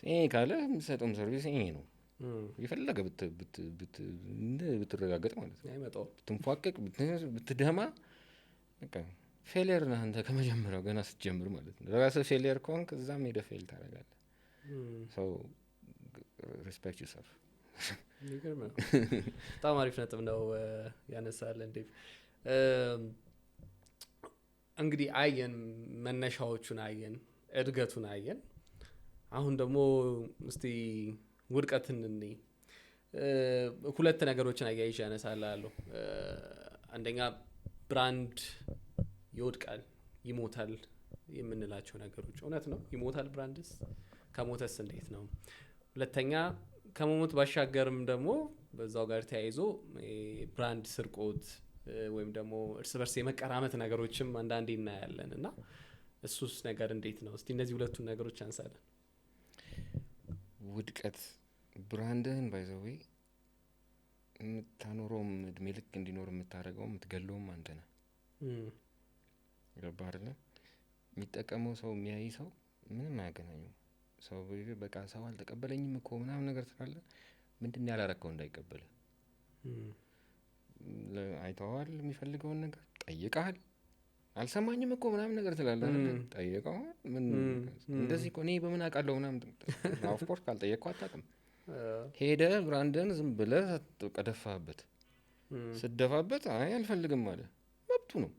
A: ይሄ ካለ የምትሰጠውም ሰርቪስ ይሄ ነው። የፈለገ ብትረጋገጥ ማለት ነው፣ ብትንፏቀቅ ብትደማ በቃ ፌሊየር ነህ አንተ ከመጀመሪያው ገና ስትጀምር ማለት ነው። ለራስህ ፌሊየር ከሆንክ እዛም ሄደህ ፌል ታደርጋለህ። ሰው ሪስፔክት ዩርሰልፍ።
B: በጣም አሪፍ ነጥብ ነው ያነሳለን ዴቭ። እንግዲህ አየን፣ መነሻዎቹን አየን፣ እድገቱን አየን። አሁን ደግሞ እስቲ ውድቀትን እንይ። ሁለት ነገሮችን አያይዤ ያነሳላለሁ። አንደኛ ብራንድ ይወድቃል፣ ይሞታል የምንላቸው ነገሮች እውነት ነው? ይሞታል ብራንድስ? ከሞተስ እንዴት ነው? ሁለተኛ ከመሞት ባሻገርም ደግሞ በዛው ጋር ተያይዞ ብራንድ ስርቆት ወይም ደግሞ እርስ በርስ የመቀራመት ነገሮችም አንዳንዴ እናያለን እና እሱስ ነገር እንዴት ነው? እስቲ እነዚህ ሁለቱን ነገሮች አንሳለን።
A: ውድቀት ብራንድህን ባይዘዌ የምታኖረውም እድሜ ልክ እንዲኖር የምታደርገውም የምትገለውም አንተ ነህ። ገባህ አይደለ? የሚጠቀመው ሰው የሚያይ ሰው ምንም አያገናኘው። ሰው በቃ ሰው አልተቀበለኝም እኮ ምናምን ነገር ትላለህ። ምንድን ያላረከው እንዳይቀበልህ? አይተኸዋል? የሚፈልገውን ነገር ጠይቀሃል? አልሰማኝም እኮ ምናምን ነገር ትላለህ ጠየቀው ምን እንደዚህ እኮ እኔ በምን አውቃለሁ ምናምን ኦፍኮርስ ካልጠየቅኩ አታውቅም ሄደ ብራንድን ዝም ብለህ ቀደፋበት ስደፋበት አይ አልፈልግም አለ መብቱ ነው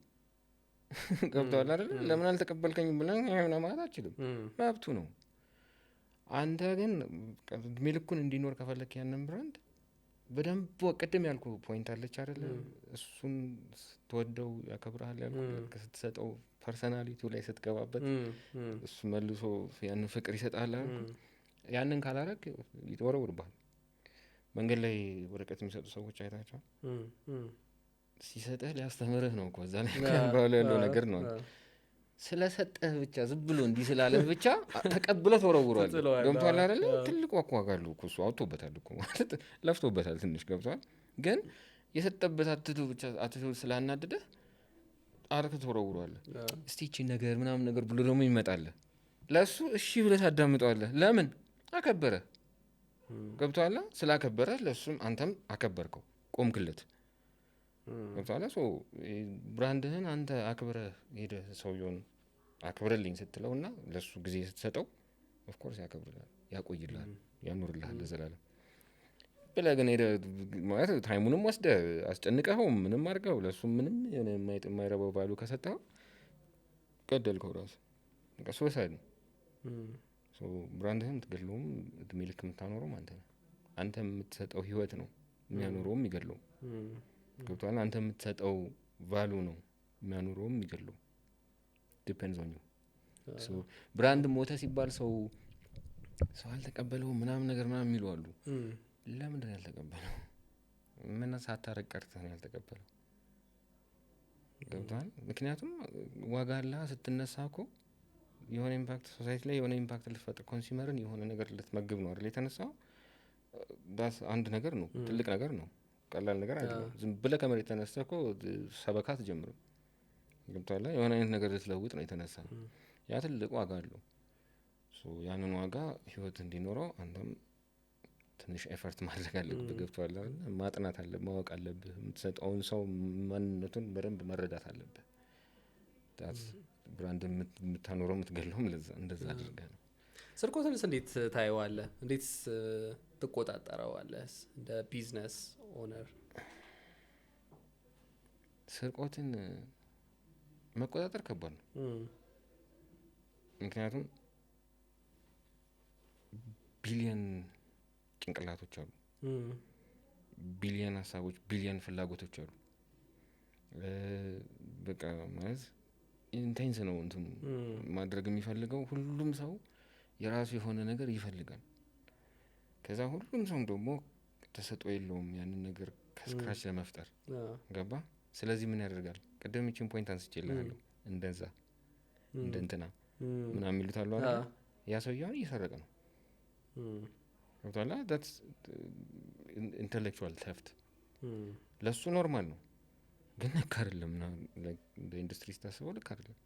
A: ገብቶሃል አይደል ለምን አልተቀበልከኝም ብለህ ምናምን ማለት አትችልም መብቱ ነው አንተ ግን እድሜ ልኩን እንዲኖር ከፈለክ ያንን ብራንድ በደንብ ቅድም ያልኩ ፖይንት አለች አይደለ እሱን ስትወደው ያከብርሃል ያልኩ ስትሰጠው ፐርሰናሊቲው ላይ ስትገባበት እሱ መልሶ ያንን ፍቅር ይሰጣል አልኩ ያንን ካላረክ ይወረውርብሃል መንገድ ላይ ወረቀት የሚሰጡ ሰዎች አይታቸዋል ሲሰጥህ ሊያስተምርህ ነው እኮ እዛ ላይ ባለ ያለው ነገር ነው ስለሰጠህ ብቻ ዝም ብሎ እንዲህ ስላለህ ብቻ ተቀብለህ ተወረውሯል ገብቶሃል አይደል ትልቅ ዋጋ አለው እኮ እሱ አውጥቶበታል እኮ ማለት ለፍቶበታል ትንሽ ገብቶሃል ግን የሰጠበት አትቱ ስላናደደህ አርክ ተወረውሯለህ እስቲ እቺ ነገር ምናምን ነገር ብሎ ደግሞ ይመጣልህ ለሱ እሺ ብለህ ታዳምጠዋለህ ለምን አከበረ ገብቶሃል ስላከበረ ለሱም አንተም አከበርከው ቆምክለት ገብቶሃል ሶ ብራንድህን አንተ አክብረህ ሄደህ ሰውየውን አክብረልኝ ስትለውና ለሱ ጊዜ ስትሰጠው ኦፍ ኮርስ ያከብርልሃል ያቆይልሃል ያኖርልሃል ለዘላለም ብለህ ግን ሄደህ ማለት ታይሙንም ወስደህ አስጨንቀኸው ምንም አድርገው ለሱ ምንም የሆነ የማይረባው ቫሉ ከሰጠኸው ገደልከው ራሱ በቃ ሱሳይድ ነው ሶ ብራንድህን የምትገድለውም እድሜ ልክ የምታኖረውም አንተ ነህ አንተ የምትሰጠው ህይወት ነው የሚያኖረውም የሚገድለውም ገብቶሃል አንተ የምትሰጠው ቫሉ ነው የሚያኖረውም የሚገድለው ዲፔንድስ ኦን ዩ ሶ ብራንድ ሞተ ሲባል ሰው አልተቀበለውም ምናምን ነገር ምናምን የሚሉ አሉ ለምንድን ነው ያልተቀበለው ምን ሳታረቅ ቀርተህ ነው ያልተቀበለው ገብቶሃል ምክንያቱም ዋጋ አለ ስትነሳ እኮ የሆነ ኢምፓክት ሶሳይቲ ላይ የሆነ ኢምፓክት ልትፈጥር ኮንሱመርን የሆነ ነገር ልትመግብ ነው አይደል የተነሳው ዳስ አንድ ነገር ነው ትልቅ ነገር ነው ቀላል ነገር አይደለም ዝም ብለህ ከመሬት ተነስተህ እኮ ሰበካ አትጀምርም ገብቶሃል የሆነ አይነት ነገር ልትለውጥ ነው የተነሳ ያ ትልቅ ዋጋ አለው ሶ ያንን ዋጋ ህይወት እንዲኖረው አንተም ትንሽ ኤፈርት ማድረግ አለብህ ገብቶሃል ማጥናት አለብህ ማወቅ አለብህ የምትሰጠውን ሰው ማንነቱን በደንብ መረዳት አለብህ ዳስ ብራንድ የምታኖረው የምትገለውም እንደዛ አድርገህ ነው
B: ስርቆትንስ እንዴት ታየዋለህ እንዴት ትቆጣጠረዋለህ እንደ ቢዝነስ ኦነር
A: ስርቆትን መቆጣጠር ከባድ ነው ምክንያቱም ቢሊየን ጭንቅላቶች አሉ ቢሊየን ሀሳቦች ቢሊየን ፍላጎቶች አሉ በቃ ማለት ኢንቴንስ ነው እንትኑ ማድረግ የሚፈልገው ሁሉም ሰው የራሱ የሆነ ነገር ይፈልጋል ከዛ ሁሉም ሰው ደግሞ ተሰጥኦ የለውም ያንን ነገር ከስክራች ለመፍጠር ገባ ስለዚህ ምን ያደርጋል ቀደም ይችን ፖይንት አንስቼልሃለሁ እንደዛ እንደንትና ምናምን የሚሉት አሉ አይደል ያ ሰውዬው እየሰረቀ ነው ገብቶሃል that's intellectual theft ለሱ ኖርማል ነው ግን ልክ አይደለም እንደ ኢንዱስትሪ ስታስበው ልክ አይደለም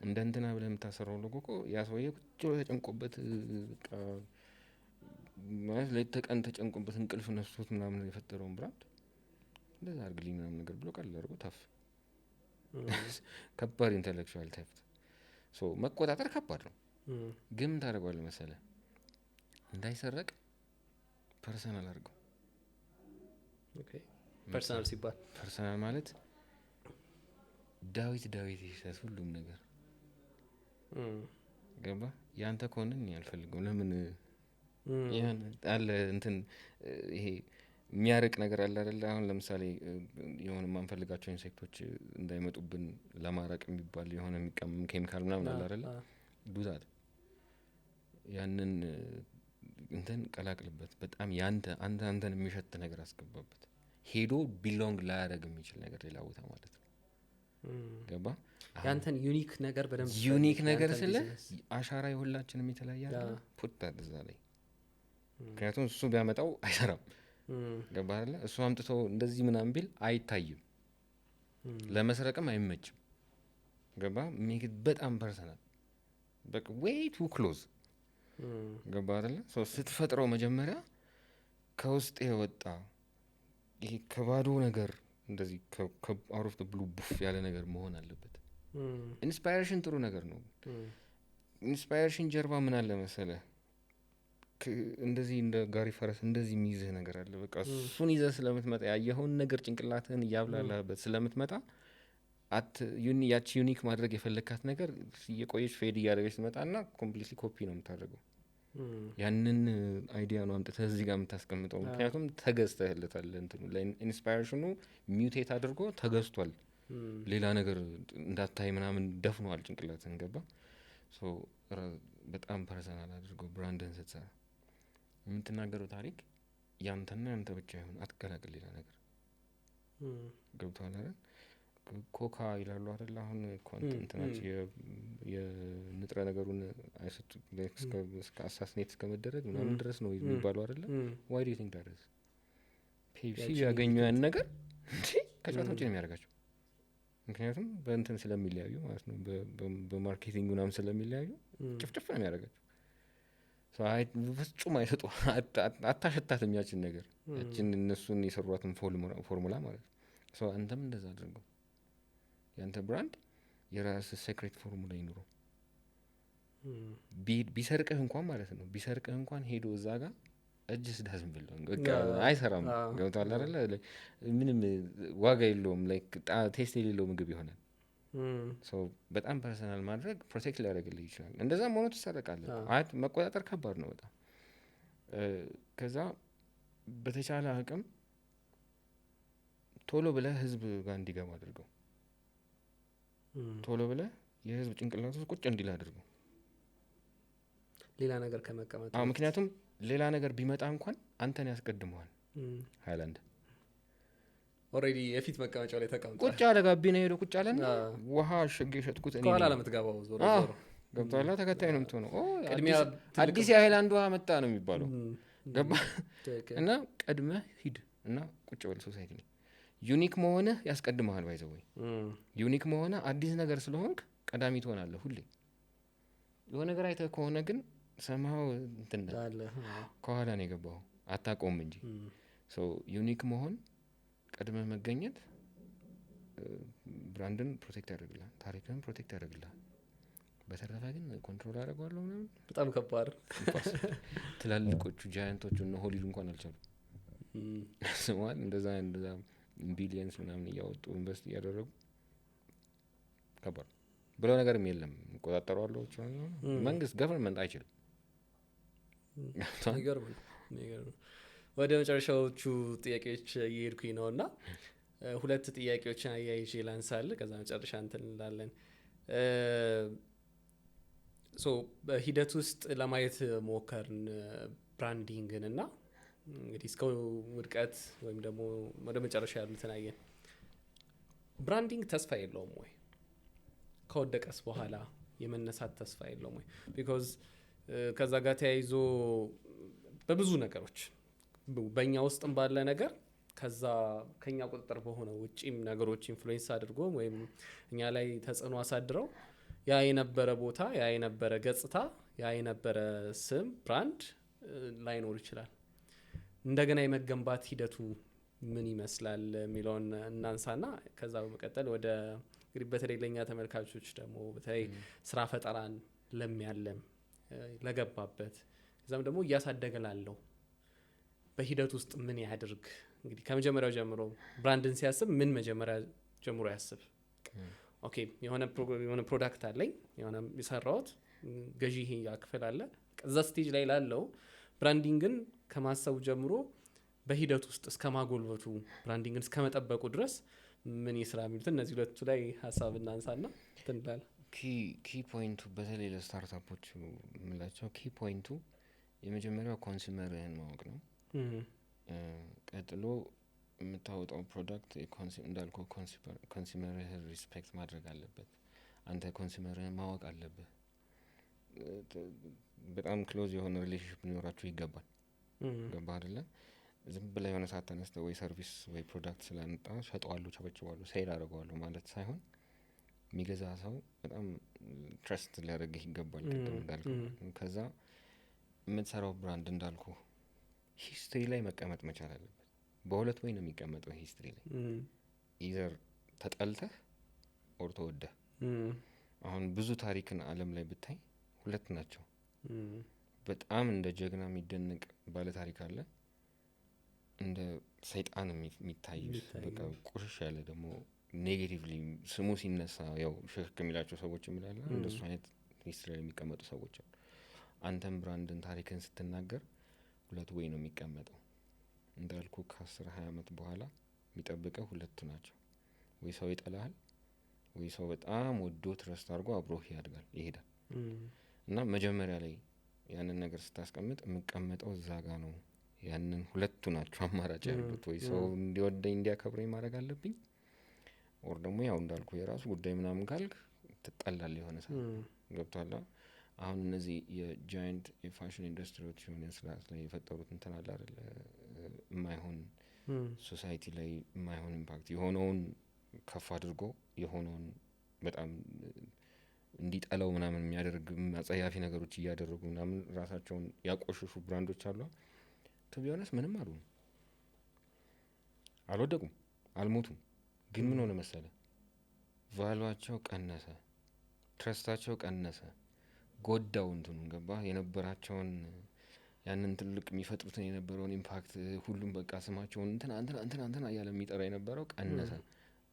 A: እንደ እንትና ብለህ የምታሰራው ሎጎ እኮ ያ ሰውዬ ቁጭ ብሎ ተጨንቆበት በቃ ማለት ለተቀን ተጨንቆበት እንቅልፍ ነስቶት ምናምን የፈጠረውን ብራንድ እንደዛ አድርግልኝ ምናምን ነገር ብሎ ቀላል አድርጎ ታፍ ከባድ ኢንተሌክቹዋል ቴፍት ሶ መቆጣጠር ከባድ ነው ግን ታደርገዋለህ መሰለህ እንዳይሰረቅ ፐርሰናል አድርገው
B: ኦኬ ፐርሰናል ሲባል
A: ፐርሰናል ማለት ዳዊት ይሰጥ ሁሉም ነገር ገባ ያንተ ከሆነን ያልፈልገው ለምን ያን አለ እንትን ይሄ የሚያርቅ ነገር አለ አይደል አሁን ለምሳሌ የሆነ ማንፈልጋቸው ኢንሴክቶች እንዳይመጡብን ለማራቅ የሚባል የሆነ የሚቀመም ኬሚካል ምናምን አለ አይደል ዱዛት ያንን እንትን ቀላቅልበት በጣም አንተን የሚሸት ነገር አስገባበት ሄዶ ቢሎንግ ላያደርግ የሚችል ነገር ሌላ ቦታ ማለት ነው ገባ
B: ያንተን ዩኒክ ነገር በደንብ
A: ዩኒክ ነገር ስለ አሻራ የሁላችንም የተለያየ አይደል ፑት እዛ ላይ ምክንያቱም እሱ ቢያመጣው አይሰራም ገባ አይደል እሱ አምጥቶ እንደዚህ ምናምን ቢል አይታይም ለመስረቅም አይመችም ገባ ሜክ ኢት በጣም ፐርሰናል በቃ ዌይ ቱ ክሎዝ ገባ አይደል ሶ ስትፈጥረው መጀመሪያ ከውስጥ የወጣ ይሄ ከባዶ ነገር እንደዚህ ከአውት ኦፍ ዘ ብሉ ቡፍ ያለ ነገር መሆን አለበት ኢንስፓይሬሽን ጥሩ ነገር ነው። ኢንስፓይሬሽን ጀርባ ምን አለ መሰለ እንደዚህ እንደ ጋሪ ፈረስ እንደዚህ የሚይዝህ ነገር አለ። በቃ እሱን ይዘህ ስለምትመጣ ያየኸውን ነገር ጭንቅላትህን እያብላላበት ስለምትመጣ ያቺ ዩኒክ ማድረግ የፈለካት ነገር እየቆየች ፌድ እያደረገች ትመጣና ኮምፕሊትሊ ኮፒ ነው የምታደርገው። ያንን አይዲያ ነው አምጥተህ እዚህ ጋር የምታስቀምጠው። ምክንያቱም ተገዝተህለታል። እንትኑ ለኢንስፓይሬሽኑ ሚውቴት አድርጎ ተገዝቷል። ሌላ ነገር እንዳታይ ምናምን ደፍኗል ጭንቅላትህን። ገባ? በጣም ፐርሰናል አድርጎ ብራንድህን ስትሰራ የምትናገረው ታሪክ ያንተና ያንተ ብቻ ይሁን፣ አትቀላቅል ሌላ ነገር። ገብቶሃል አይደል? ኮካ ይላሉ አይደል? አሁን እንትናቸው የንጥረ ነገሩን አይሰጡ እስከ አሳስኔት እስከመደረግ ምናምን ድረስ ነው የሚባለው አይደለ? ዋይ ዱ ዩ ቲንክ ዳት ኢዝ? ፔፕሲ ያገኘው ያን ነገር ከጨዋታ ውጭ ነው የሚያደርጋቸው። ምክንያቱም በእንትን ስለሚለያዩ ማለት ነው፣ በማርኬቲንግ ምናምን ስለሚለያዩ ጭፍጭፍ ነው የሚያደርጋቸው። ፍጹም አይሰጡ፣ አታሸታት የሚያችን ነገር ያችን እነሱን የሰሯትን ፎርሙላ ማለት ነው። አንተም እንደዛ አድርገው። ያንተ ብራንድ የራስ ሴክሬት ፎርሙላ ይኑረው። ቢሰርቅህ እንኳን ማለት ነው፣ ቢሰርቅህ እንኳን ሄዶ እዛ ጋር እጅ ስዳዝም ብለው አይሰራም። ገብቶሃል አይደለ? ምንም ዋጋ የለውም። ላይክ ቴስት የሌለው ምግብ ይሆናል። በጣም ፐርሰናል ማድረግ ፕሮቴክት ሊያደርግልህ ይችላል። እንደዛም ሆኖ ትሰረቃለህ። መቆጣጠር ከባድ ነው በጣም። ከዛ በተቻለ አቅም ቶሎ ብለህ ህዝብ ጋር እንዲገባ አድርገው። ቶሎ ብለህ የህዝብ ጭንቅላት ውስጥ ቁጭ እንዲል አድርገው፣
B: ሌላ ነገር ከመቀመጥ።
A: ምክንያቱም ሌላ ነገር ቢመጣ እንኳን አንተን ያስቀድመዋል። ሃይላንድ
B: ኦሬዲ የፊት መቀመጫው ላይ ተቀምጧል።
A: ቁጭ አለ፣ ጋቢና ሄዶ ቁጭ አለና ውሃ አሸጌ ሸጥኩት እኔ
B: ከኋላ ለምትገባው ዞሮ ዞሮ
A: ገብቶሃል? ተከታይ ነው የምትሆነው። አዲስ የሃይላንድ ውሃ መጣ ነው የሚባለው። ገባ? እና ቀድመህ ሂድ እና ቁጭ በል። ሶሳይቲ ላይ ዩኒክ መሆንህ ያስቀድመሃል። ባይዘው ወይ ዩኒክ መሆንህ አዲስ ነገር ስለሆንክ ቀዳሚ ትሆናለህ ሁሌ። የሆነ ነገር አይተህ ከሆነ ግን ሰማው እንትን ከኋላ ነው የገባው፣ አታቆም እንጂ። ዩኒክ መሆን፣ ቀድመህ መገኘት ብራንድን ፕሮቴክት ያደርግልሃል፣ ታሪክን ፕሮቴክት ያደርግልሃል። በተረፈ ግን ኮንትሮል አደርገዋለሁ ምናምን
B: በጣም ከባድ።
A: ትላልቆቹ ጃያንቶቹ እነ ሆሊውድ እንኳን አልቻሉም። ስሟል እንደዛ ቢሊየንስ ምናምን እያወጡ ኢንቨስት እያደረጉ ከባድ ብለው ነገርም የለም። ቆጣጠሯለሁ መንግስት፣ ገቨርንመንት አይችልም።
B: ወደ መጨረሻዎቹ ጥያቄዎች እየሄድኩኝ ነው እና ሁለት ጥያቄዎችን አያይዤ ላንሳል፣ ከዛ መጨረሻ እንትን እንላለን። በሂደት ውስጥ ለማየት ሞከርን ብራንዲንግን እና እንግዲህ እስከ ውድቀት ወይም ደግሞ ወደ መጨረሻ ያሉትን አየን። ብራንዲንግ ተስፋ የለውም ወይ? ከወደቀስ በኋላ የመነሳት ተስፋ የለውም ወይ? ቢኮዝ ከዛ ጋር ተያይዞ በብዙ ነገሮች በእኛ ውስጥም ባለ ነገር ከዛ ከኛ ቁጥጥር በሆነ ውጪም ነገሮች ኢንፍሉዌንስ አድርጎ ወይም እኛ ላይ ተጽዕኖ አሳድረው ያ የነበረ ቦታ፣ ያ የነበረ ገጽታ፣ ያ የነበረ ስም ብራንድ ላይኖር ይችላል። እንደገና የመገንባት ሂደቱ ምን ይመስላል የሚለውን እናንሳና ከዛ በመቀጠል ወደ እንግዲህ በተለይ ለእኛ ተመልካቾች ደግሞ በተለይ ስራ ፈጠራን ለሚያለም ለገባበት ከዛም ደግሞ እያሳደገ ላለው በሂደት ውስጥ ምን ያድርግ? እንግዲህ ከመጀመሪያው ጀምሮ ብራንድን ሲያስብ ምን መጀመሪያ ጀምሮ ያስብ? ኦኬ የሆነ ፕሮዳክት አለኝ፣ የሆነ የሰራሁት ገዢ ይሄ ያክፍል አለ። ከዛ ስቴጅ ላይ ላለው ብራንዲንግን ከማሰቡ ጀምሮ በሂደት ውስጥ እስከ ማጎልበቱ ብራንዲንግን እስከ መጠበቁ ድረስ ምን ይስራ የሚሉት እነዚህ ሁለቱ ላይ ሀሳብ እናንሳና ትንላል።
A: ኪ ፖይንቱ በተለይ ለስታርታፖች የምላቸው ኪ ፖይንቱ የመጀመሪያው ኮንሱመርህን ማወቅ ነው። ቀጥሎ የምታወጣው ፕሮዳክት እንዳልከው ኮንሱመርህን ሪስፔክት ማድረግ አለበት። አንተ ኮንሱመርህን ማወቅ አለብህ። በጣም ክሎዝ የሆነ ሪሌሽንሽፕ ሊኖራችሁ ይገባል። ገባ አይደለ? ዝም ብለህ የሆነ ሰዓት ተነስተህ ወይ ሰርቪስ ወይ ፕሮዳክት ስላመጣ ሸጠዋለሁ፣ ቸበችዋለሁ፣ ሴል አደርገዋለሁ ማለት ሳይሆን የሚገዛ ሰው በጣም ትረስት ሊያደርግህ ይገባል። ቅድም እንዳልከው ከዛ የምትሰራው ብራንድ እንዳልኩ ሂስትሪ ላይ መቀመጥ መቻል አለበት። በሁለት ወይ ነው የሚቀመጠው ሂስትሪ ላይ ኢዘር ተጠልተህ ኦር ተወደህ አሁን ብዙ ታሪክን ዓለም ላይ ብታይ ሁለት ናቸው። በጣም እንደ ጀግና የሚደነቅ ባለ ታሪክ አለ፣ እንደ ሰይጣን የሚታይ በቃ ቆሸሽ ያለ ደግሞ ኔጌቲቭሊ ስሙ ሲነሳ ያው ሽክ የሚላቸው ሰዎች የሚላለ እንደሱ አይነት ሂስትሪ ላይ የሚቀመጡ ሰዎች አሉ። አንተም ብራንድን ታሪክን ስትናገር ሁለት ወይ ነው የሚቀመጠው። እንዳልኩ ከ10-20 ዓመት በኋላ የሚጠብቀው ሁለቱ ናቸው። ወይ ሰው ይጠላሃል፣ ወይ ሰው በጣም ወዶ ትረስት አድርጎ አብሮህ ይሄዳል። እና መጀመሪያ ላይ ያንን ነገር ስታስቀምጥ የምቀመጠው እዛ ጋ ነው። ያንን ሁለቱ ናቸው አማራጭ ያሉት። ወይ ሰው እንዲወደኝ እንዲያከብረኝ ማድረግ አለብኝ፣ ኦር ደግሞ ያው እንዳልኩ የራሱ ጉዳይ ምናምን ካልክ ትጠላል የሆነ ሰው ገብቷል። አሁን እነዚህ የጃይንት የፋሽን ኢንዱስትሪዎች የሆነ ስርዓት ላይ የፈጠሩት እንትን አለ አይደል፣ የማይሆን ሶሳይቲ ላይ የማይሆን ኢምፓክት የሆነውን ከፍ አድርጎ የሆነውን በጣም እንዲጠላው ምናምን የሚያደርግ አጸያፊ ነገሮች እያደረጉ ምናምን ራሳቸውን ያቆሽሹ ብራንዶች አሉ። ቱቢሆነስ ምንም አልወደቁም፣ አልሞቱም። ግን ምን ሆነ መሰለ፣ ቫሉዋቸው ቀነሰ፣ ትረስታቸው ቀነሰ፣ ጎዳው። እንትኑ ገባ የነበራቸውን ያንን ትልቅ የሚፈጥሩትን የነበረውን ኢምፓክት ሁሉም በቃ ስማቸውን እንትና እያለ የሚጠራ የነበረው ቀነሰ።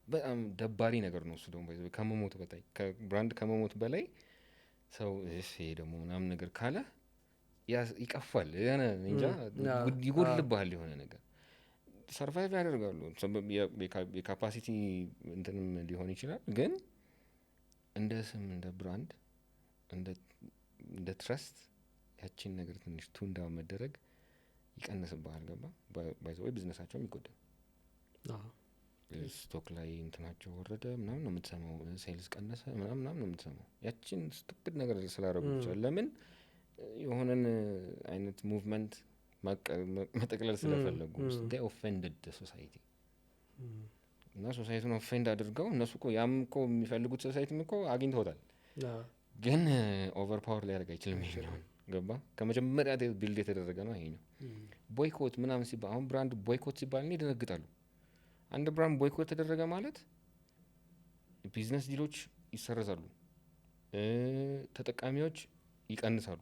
A: በጣም ደባሪ ነገር ነው እሱ። ደግሞ ከመሞት በላይ ከብራንድ ከመሞት በላይ ሰው ይሄ ደግሞ ምናምን ነገር ካለ ይቀፋል፣ የሆነ እንጃ ይጎድልብሃል የሆነ ነገር። ሰርቫይቭ ያደርጋሉ፣ የካፓሲቲ እንትንም ሊሆን ይችላል። ግን እንደ ስም እንደ ብራንድ እንደ ትረስት ያቺን ነገር ትንሽ ቱንዳ መደረግ ይቀንስብሃል። ገባ ባይዘው ቢዝነሳቸውም ይጎዳል። ስቶክ ላይ እንትናቸው ወረደ ምናምን ነው የምትሰማው፣ ሴልስ ቀነሰ ምናምን ነው የምትሰማው። ያቺን ስቱፒድ ነገር ስላደረጉ ይችላል። ለምን የሆነን አይነት ሙቭመንት መጠቅለል ስለፈለጉ they offended the society እና ሶሳይቲን ኦፌንድ አድርገው እነሱ እኮ ያም እኮ የሚፈልጉት ሶሳይቲም እኮ አግኝተውታል። ግን ኦቨር ፓወር ሊያደርግ አይችልም። ይሄኛው ገባ ከመጀመሪያ ቢልድ የተደረገ ነው ይሄኛው። ቦይኮት ምናምን ሲባል አሁን ብራንድ ቦይኮት ሲባል እኔ ይደነግጣሉ። አንድ ብራንድ ቦይኮት ተደረገ ማለት ቢዝነስ ዲሎች ይሰረዛሉ፣ ተጠቃሚዎች ይቀንሳሉ፣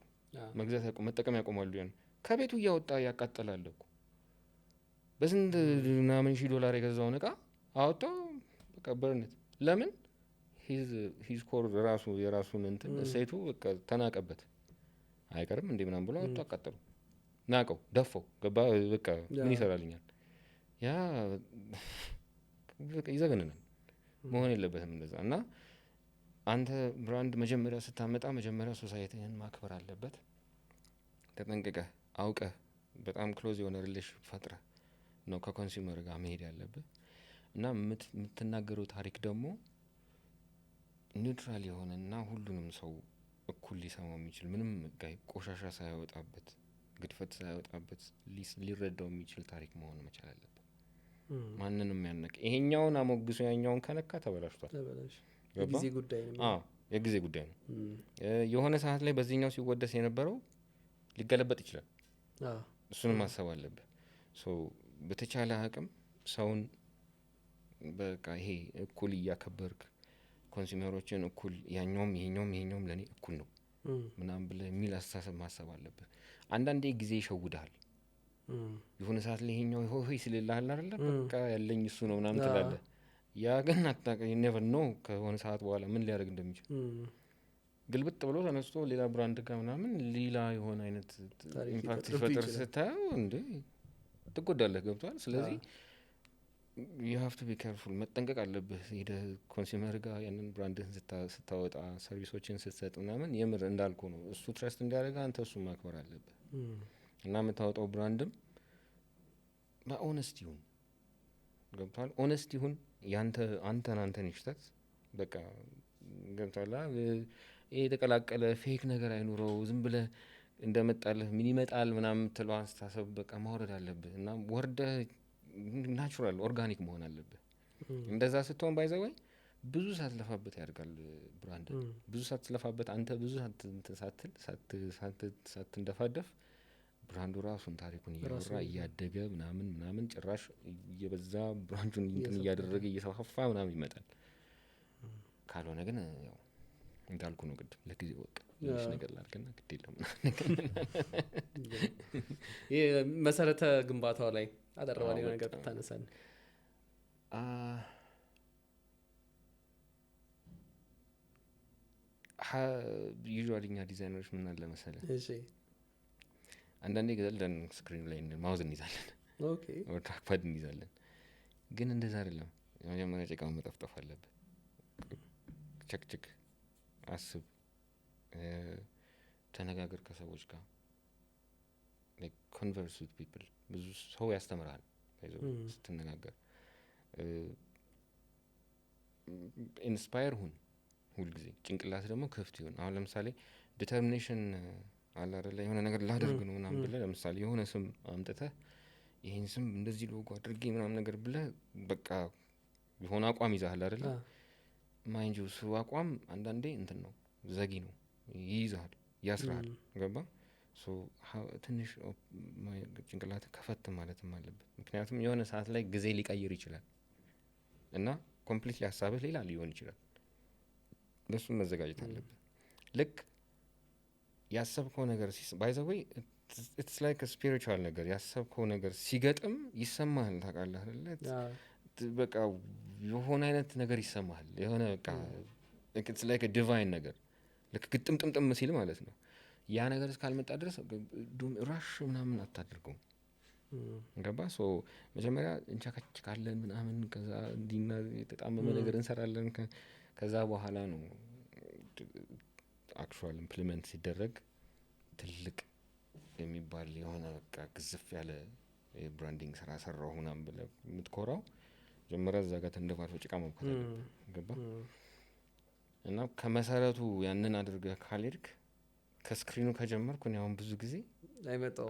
A: መግዛት መጠቀም ያቆማሉ። ያን ከቤቱ እያወጣ ያቃጠላል እኮ በስንት ምናምን $1000 የገዛውን እቃ አወጣው በቃ በርነት። ለምን ሂዝ ኮር ራሱ የራሱን እንትን እሴቱ በቃ ተናቀበት። አይቀርም እንዴ ምናምን ብሎ አወጣው አቃጠሉ፣ ናቀው፣ ደፈው ገባ በቃ ምን ይሰራልኛል? ያ በቃ ይዘገንናል። መሆን የለበትም እንደዛ። እና አንተ ብራንድ መጀመሪያ ስታመጣ መጀመሪያ ሶሳይቲህን ማክበር አለበት። ተጠንቅቀህ አውቀህ በጣም ክሎዝ የሆነ ሪሌሽን ፈጥረህ ነው ከኮንሱመር ጋር መሄድ ያለብህ። እና የምትናገረው ታሪክ ደግሞ ኒውትራል የሆነና ሁሉንም ሰው እኩል ሊሰማው የሚችል ምንም ቆሻሻ ሳያወጣበት ግድፈት ሳያወጣበት ሊረዳው የሚችል ታሪክ መሆን መቻል አለበት። ማንንም ያነቅ ይሄኛውን አሞግሶ ያኛውን ከነካ ተበላሽቷል።
B: የጊዜ ጉዳይ ነው።
A: የጊዜ ጉዳይ ነው። የሆነ ሰዓት ላይ በዚህኛው ሲወደስ የነበረው ሊገለበጥ ይችላል። እሱንም ማሰብ አለብህ። በተቻለ አቅም ሰውን በቃ ይሄ እኩል እያከበርክ ኮንሱመሮችን እኩል ያኛውም ይሄኛውም ለኔ እኩል ነው ምናምን ብለህ የሚል አስተሳሰብ ማሰብ አለብህ። አንዳንዴ ጊዜ ይሸውድሃል። የሆነ ሰዓት ላይ ይሄኛው ሆይ ስለላል አይደል በቃ ያለኝ እሱ ነው ምናምን ትላለህ። ያ ግን አታውቅም፣ ኔቨር ኖ ከሆነ ሰዓት በኋላ ምን ሊያደርግ እንደሚችል። ግልብጥ ብሎ ተነስቶ ሌላ ብራንድ ጋር ምናምን ሌላ የሆነ አይነት ኢምፓክት ሲፈጥር ስታየው እንዴ ትጎዳለህ። ገብቷል። ስለዚህ you have to be careful፣ መጠንቀቅ አለብህ። ሄደህ ኮንሱመር ጋር ያንን ብራንድህን ስታወጣ ሰርቪሶችን ስትሰጥ ምናምን የምር እንዳልኩ ነው እሱ ትረስት እንዲያደርግ አንተ እሱን ማክበር አለብህ። እና የምታወጣው ብራንድም በኦነስቲ ይሁን። ገብቷል። ኦነስቲ ይሁን። አንተን ይሽተት በቃ ገብቷል። ይሄ የተቀላቀለ ፌክ ነገር አይኑረው። ዝም ብለህ እንደመጣልህ ምን ይመጣል ምናምን የምትለው አስተሳሰብ በቃ ማውረድ አለብህ። እና ወርደህ ናቹራል ኦርጋኒክ መሆን አለብህ። እንደዛ ስትሆን ባይዘወይ ብዙ ሳትለፋበት ያድጋል ብራንድ። ብዙ ሳትለፋበት አንተ ብዙ ሳትንደፋደፍ ብራንዱ ራሱን ታሪኩን እያወራ እያደገ ምናምን ጭራሽ እየበዛ ብራንዱን እንትን እያደረገ እየሰፋፋ ምናምን ይመጣል። ካልሆነ ግን ያው እንዳልኩ ነው ቅድም ለጊዜው በቃ ትንሽ ነገር ላድርግና ግድ የለም
B: ይሄ መሰረተ ግንባታው ላይ አደረባል የሆነ ነገር ብታነሳን
A: ዩዥዋሊ እኛ ዲዛይነሮች ምን አለ መሰለህ
B: እሺ
A: አንዳንዴ ገለልን ስክሪን ላይ ማውዝ እንይዛለን
B: ኦኬ
A: ወይ ትራክፓድ እንይዛለን ግን እንደዛ አይደለም የመጀመሪያ ጭቃ መጠፍጠፍ አለብህ ቸክቸክ አስብ ተነጋገር ከሰዎች ጋር like converse with people ብዙ ሰው ያስተምራል ስትነጋገር ኢንስፓየር ሁን ሁልጊዜ ጭንቅላት ደግሞ ክፍት ይሁን አሁን ለምሳሌ ዲተርሚኔሽን አለ አይደለ የሆነ ነገር ላደርግ ነው ምናምን ብለህ ለምሳሌ የሆነ ስም አምጥተህ ይሄን ስም እንደዚህ ሎጎ አድርጌ ምናምን ነገር ብለህ በቃ የሆነ አቋም ይዛሃል አይደለ ማይንድ ዩ ሱ አቋም አንዳንዴ እንትን ነው ዘጊ ነው ይይዛል ያስራል ገባ ሶ ትንሽ ጭንቅላት ከፈት ማለትም አለበት ምክንያቱም የሆነ ሰዓት ላይ ጊዜ ሊቀይር ይችላል እና ኮምፕሊትሊ ሀሳብህ ሌላ ሊሆን ይችላል ለሱ መዘጋጀት አለብህ ልክ ያሰብከው ነገር ባይ ዘ ዌይ ኢትስ ላይክ አ ስፒሪቹዋል ነገር ያሰብከው ነገር ሲገጥም ይሰማሃል ታውቃለህ አይደለ በቃ የሆነ አይነት ነገር ይሰማሃል የሆነ በቃ ኢትስ ላይክ አ ዲቫይን ነገር ልክ ግጥምጥምጥም ሲል ማለት ነው ያ ነገር እስካልመጣ ድረስ ራሽ ምናምን አታድርገው ገባ ሶ መጀመሪያ እንቻካችካለን ምናምን ከዛ እንዲና የተጣመመ ነገር እንሰራለን ከዛ በኋላ ነው አክቹዋል ኢምፕሊመንት ሲደረግ ትልቅ የሚባል የሆነ በቃ ግዝፍ ያለ የብራንዲንግ ስራ ሰራው ምናምን ብለህ የምትኮራው ጀመረ እዛ ጋር ተንደፋርፈ ጭቃ መብካት ገባ እና ከመሰረቱ ያንን አድርገህ ካልሄድክ ከስክሪኑ ከጀመርኩ ነው አሁን ብዙ ጊዜ
B: አይመጣው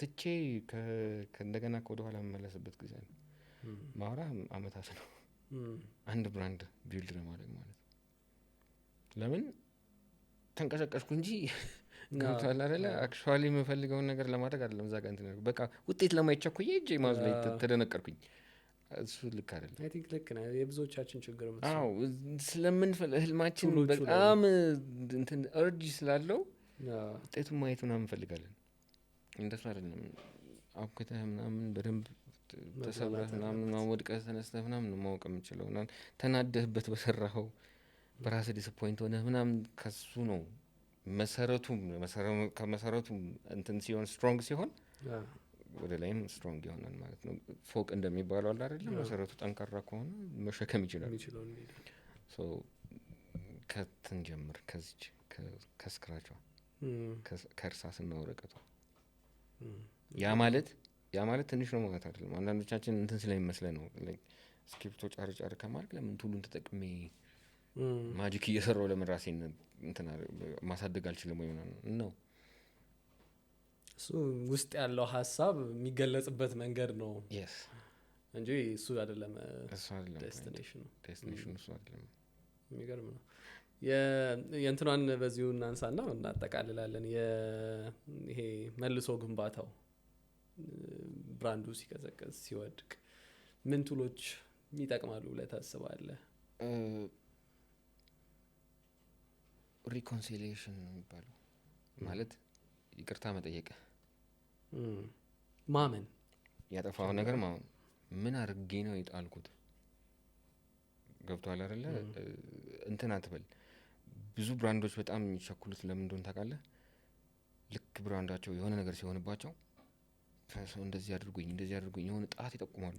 A: ትቼ ከእንደገና ወደ ኋላ መመለስበት ጊዜ ነው ማውራ አመታት ነው አንድ ብራንድ ቢልድ ለማድረግ ማለት ለምን ተንቀሳቀስኩ እንጂ ገብቷል አይደለ አክቹዋሊ የምፈልገውን ነገር ለማድረግ አይደለም እዛ ጋር እንትን በቃ ውጤት ለማይቸኩኝ እጄ ማውዝ ላይ ተደነቀርኩኝ እሱ ልክ አይደለም
B: አይ ቲንክ ልክ ነው የብዙዎቻችን ችግር ነው
A: አዎ ስለምንፈልግ ህልማችን በጣም እንትን እርጅ ስላለው ውጤቱን ማየት ምናምን እንፈልጋለን እንደሱ አይደለም አብከተህ ምናምን በደንብ ተሰብረህ ምናምን ወድቀህ ተነስተህ ምናምን ማወቅ የምችለው እና ተናደህበት በሰራኸው በራስህ ዲስፖይንት ሆነህ ምናምን ከሱ ነው ከመሰረቱ እንትን ሲሆን ስትሮንግ ሲሆን ወደ ላይም ስትሮንግ ይሆናል ማለት ነው ፎቅ እንደሚባለው አለ አይደለም መሰረቱ ጠንካራ ከሆነ መሸከም ይችላል ሶ ከትን ጀምር ከዚች ከስክራቿ ከእርሳስና ወረቀቷ ያ ማለት ትንሽ ነው ማለት አይደለም አንዳንዶቻችን እንትን ስለሚመስለን ነው ስክሪፕቶ ጫር ከማድረግ ለምን ቱሉን ተጠቅሜ ማጂክ እየሰራው ለምን ራሴን እንትን ማሳደግ አልችልም ወይ ምናምን ነው
B: እሱ ውስጥ ያለው ሀሳብ የሚገለጽበት መንገድ ነው እንጂ እሱ አይደለም ዴስቲኔሽኑ
A: እሱ አይደለም
B: የሚገርም ነው የእንትኗን በዚሁ እናንሳና እናጠቃልላለን ይሄ መልሶ ግንባታው ብራንዱ ሲቀዘቀዝ ሲወድቅ ምን ቱሎች ይጠቅማሉ ብለህ ታስባለህ
A: ሪኮንሲሊዬሽን የሚባለው ማለት ይቅርታ መጠየቅ
B: ማመን
A: ያጠፋው ነገር ማመን ምን አድርጌ ነው የጣልኩት ገብቷል አይደለ እንትን አትበል ብዙ ብራንዶች በጣም የሚቸኩሉት ለምን እንደሆነ ታውቃለህ ልክ ብራንዳቸው የሆነ ነገር ሲሆንባቸው ሰው እንደዚህ አድርጉኝ የሆነ ጣት ይጠቁማሉ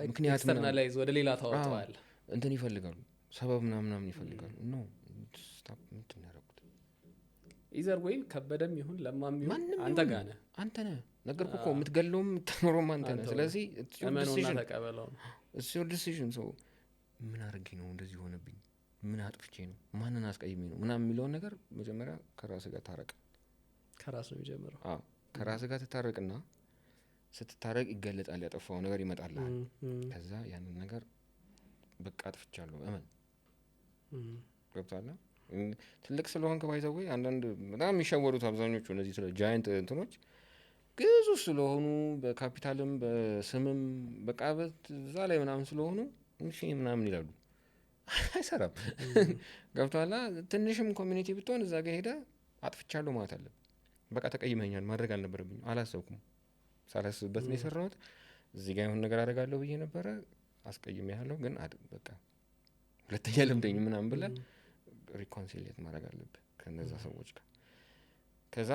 B: ምክንያቱም ኤክስተርናላይዝ ወደ ሌላ ታወጣዋል
A: እንትን ይፈልጋሉ ሰበብ ምናምን ይፈልጋሉ ኖ ስታፕ እንትን ያደርጉት
B: ኢዘር ወይ ከበደም ይሁን ለማም ይሁን አንተ ጋር ነህ
A: አንተ ነህ ነገርኩ እኮ የምትገለውም የምትኖረውም አንተ ነህ ስለዚህ it's your decision so ምን አድርጌ ነው እንደዚህ ሆነብኝ ምን አጥፍቼ ነው ማንን አስቀይሜ ነው ምናምን የሚለውን ነገር መጀመሪያ ከራስህ ጋር ታረቅ
B: ከራስ ነው የሚጀምረው
A: አዎ ከራስህ ጋር ትታረቅና ስትታረቅ ይገለጣል ያጠፋው ነገር ይመጣልሃል ከዛ ያንን ነገር በቃ አጥፍቻለሁ እመን ገብቷል ትልቅ ስለሆንክ ባይዘው አንዳንድ በጣም የሚሸወሩት አብዛኞቹ እነዚህ ስለ ጃይንት እንትኖች ግዙፍ ስለሆኑ በካፒታልም በስምም በቃበት እዛ ላይ ምናምን ስለሆኑ እሺ ምናምን ይላሉ አይሰራም። ገብቶሃል? ትንሽም ኮሚኒቲ ብትሆን እዛ ጋር ሄደ አጥፍቻለሁ ማለት አለ። በቃ ተቀይመኛል፣ ማድረግ አልነበረብኝም፣ አላሰብኩም፣ ሳላስብበት ነው የሰራሁት፣ እዚህ ጋር የሆነ ነገር አደርጋለሁ ብዬ ነበረ፣ አስቀይሜያለሁ፣ ግን በቃ ሁለተኛ ልምደኝ ምናምን ብለህ ሪኮንሲሊየት ማድረግ አለብህ ከነዛ ሰዎች ጋር። ከዛ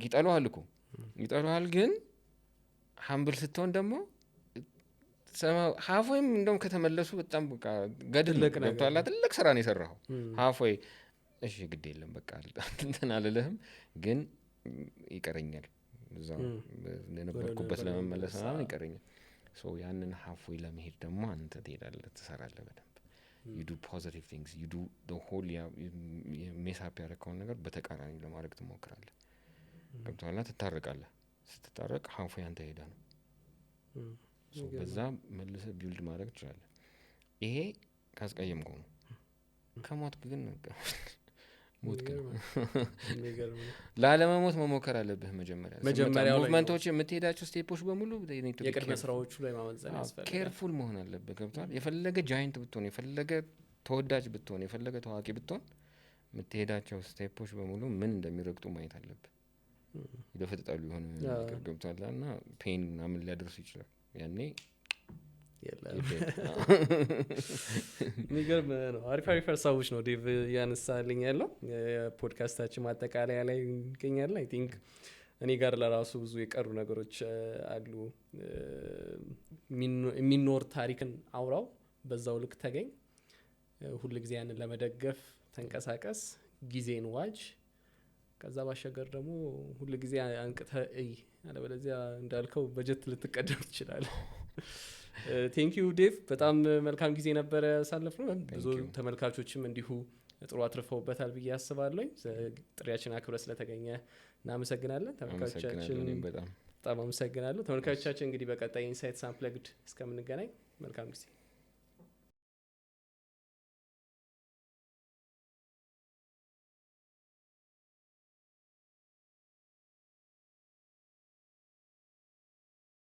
A: ይጠሉሃል እኮ ይጠሉሃል፣ ግን ሀምብል ስትሆን ደግሞ ሀፎይም እንደውም ከተመለሱ በጣም በቃ ገድል ገብቶሃል። ትልቅ ስራ ነው የሰራኸው። ሀፎይ እሺ ግድ የለም በቃ እንትን አልልህም፣ ግን ይቀረኛል እዛው የነበርኩበት ለመመለስ ምናምን ይቀረኛል። ያንን ሀፎይ ለመሄድ ደግሞ አንተ ትሄዳለህ፣ ትሰራለህ በደንብ you do positive things, you do the whole ሜስ አፕ ያደረከውን ነገር በተቃራኒ ለማድረግ ትሞክራለህ። ገብቶሃል? ትታረቃለህ። ስትታረቅ ሀፎይ አንተ ሄዳ ነው በዛ መልሰህ ቢውልድ ማድረግ ትችላለህ። ይሄ ካስቀየምከው ነው። ከሞትክ ግን ሞት ግን ላለመሞት መሞከር አለብህ። መጀመሪያ ሙቭመንቶች የምትሄዳቸው ስቴፖች በሙሉ
B: የቅድመ ስራዎቹ ላይ ማመንዘን ያስፈልጋል።
A: ኬርፉል መሆን አለብህ። ገብቶሃል? የፈለገ ጃይንት ብትሆን፣ የፈለገ ተወዳጅ ብትሆን፣ የፈለገ ታዋቂ ብትሆን የምትሄዳቸው ስቴፖች በሙሉ ምን እንደሚረግጡ ማየት አለብህ። ይደፈጥጣሉ የሆነ ነገር ገብቶሃል? እና ፔን ምናምን ሊያደርሱ ይችላል። ያኔ
B: የሚገርም ነው። አሪፍ ሀሳቦች ነው ዴቭ እያነሳልኝ ያለው። የፖድካስታችን ማጠቃለያ ላይ ይገኛል። አይ ቲንክ እኔ ጋር ለራሱ ብዙ የቀሩ ነገሮች አሉ። የሚኖር ታሪክን አውራው፣ በዛው ልክ ተገኝ፣ ሁል ጊዜ ያንን ለመደገፍ ተንቀሳቀስ፣ ጊዜን ዋጅ። ከዛ ባሻገር ደግሞ ሁል ጊዜ አንቅተ እይ፣ አለበለዚያ እንዳልከው በጀት ልትቀደም ትችላለህ። ቴንኪዩ ዴቭ፣ በጣም መልካም ጊዜ ነበረ ያሳለፍነው። ብዙ ተመልካቾችም እንዲሁ ጥሩ አትርፈውበታል ብዬ አስባለሁ። ጥሪያችን አክብረ ስለተገኘ እናመሰግናለን። ተመልካቾቻችን በጣም አመሰግናለሁ። ተመልካቾቻችን እንግዲህ በቀጣይ ኢንሳይትስ አንፕለግድ እስከምንገናኝ መልካም ጊዜ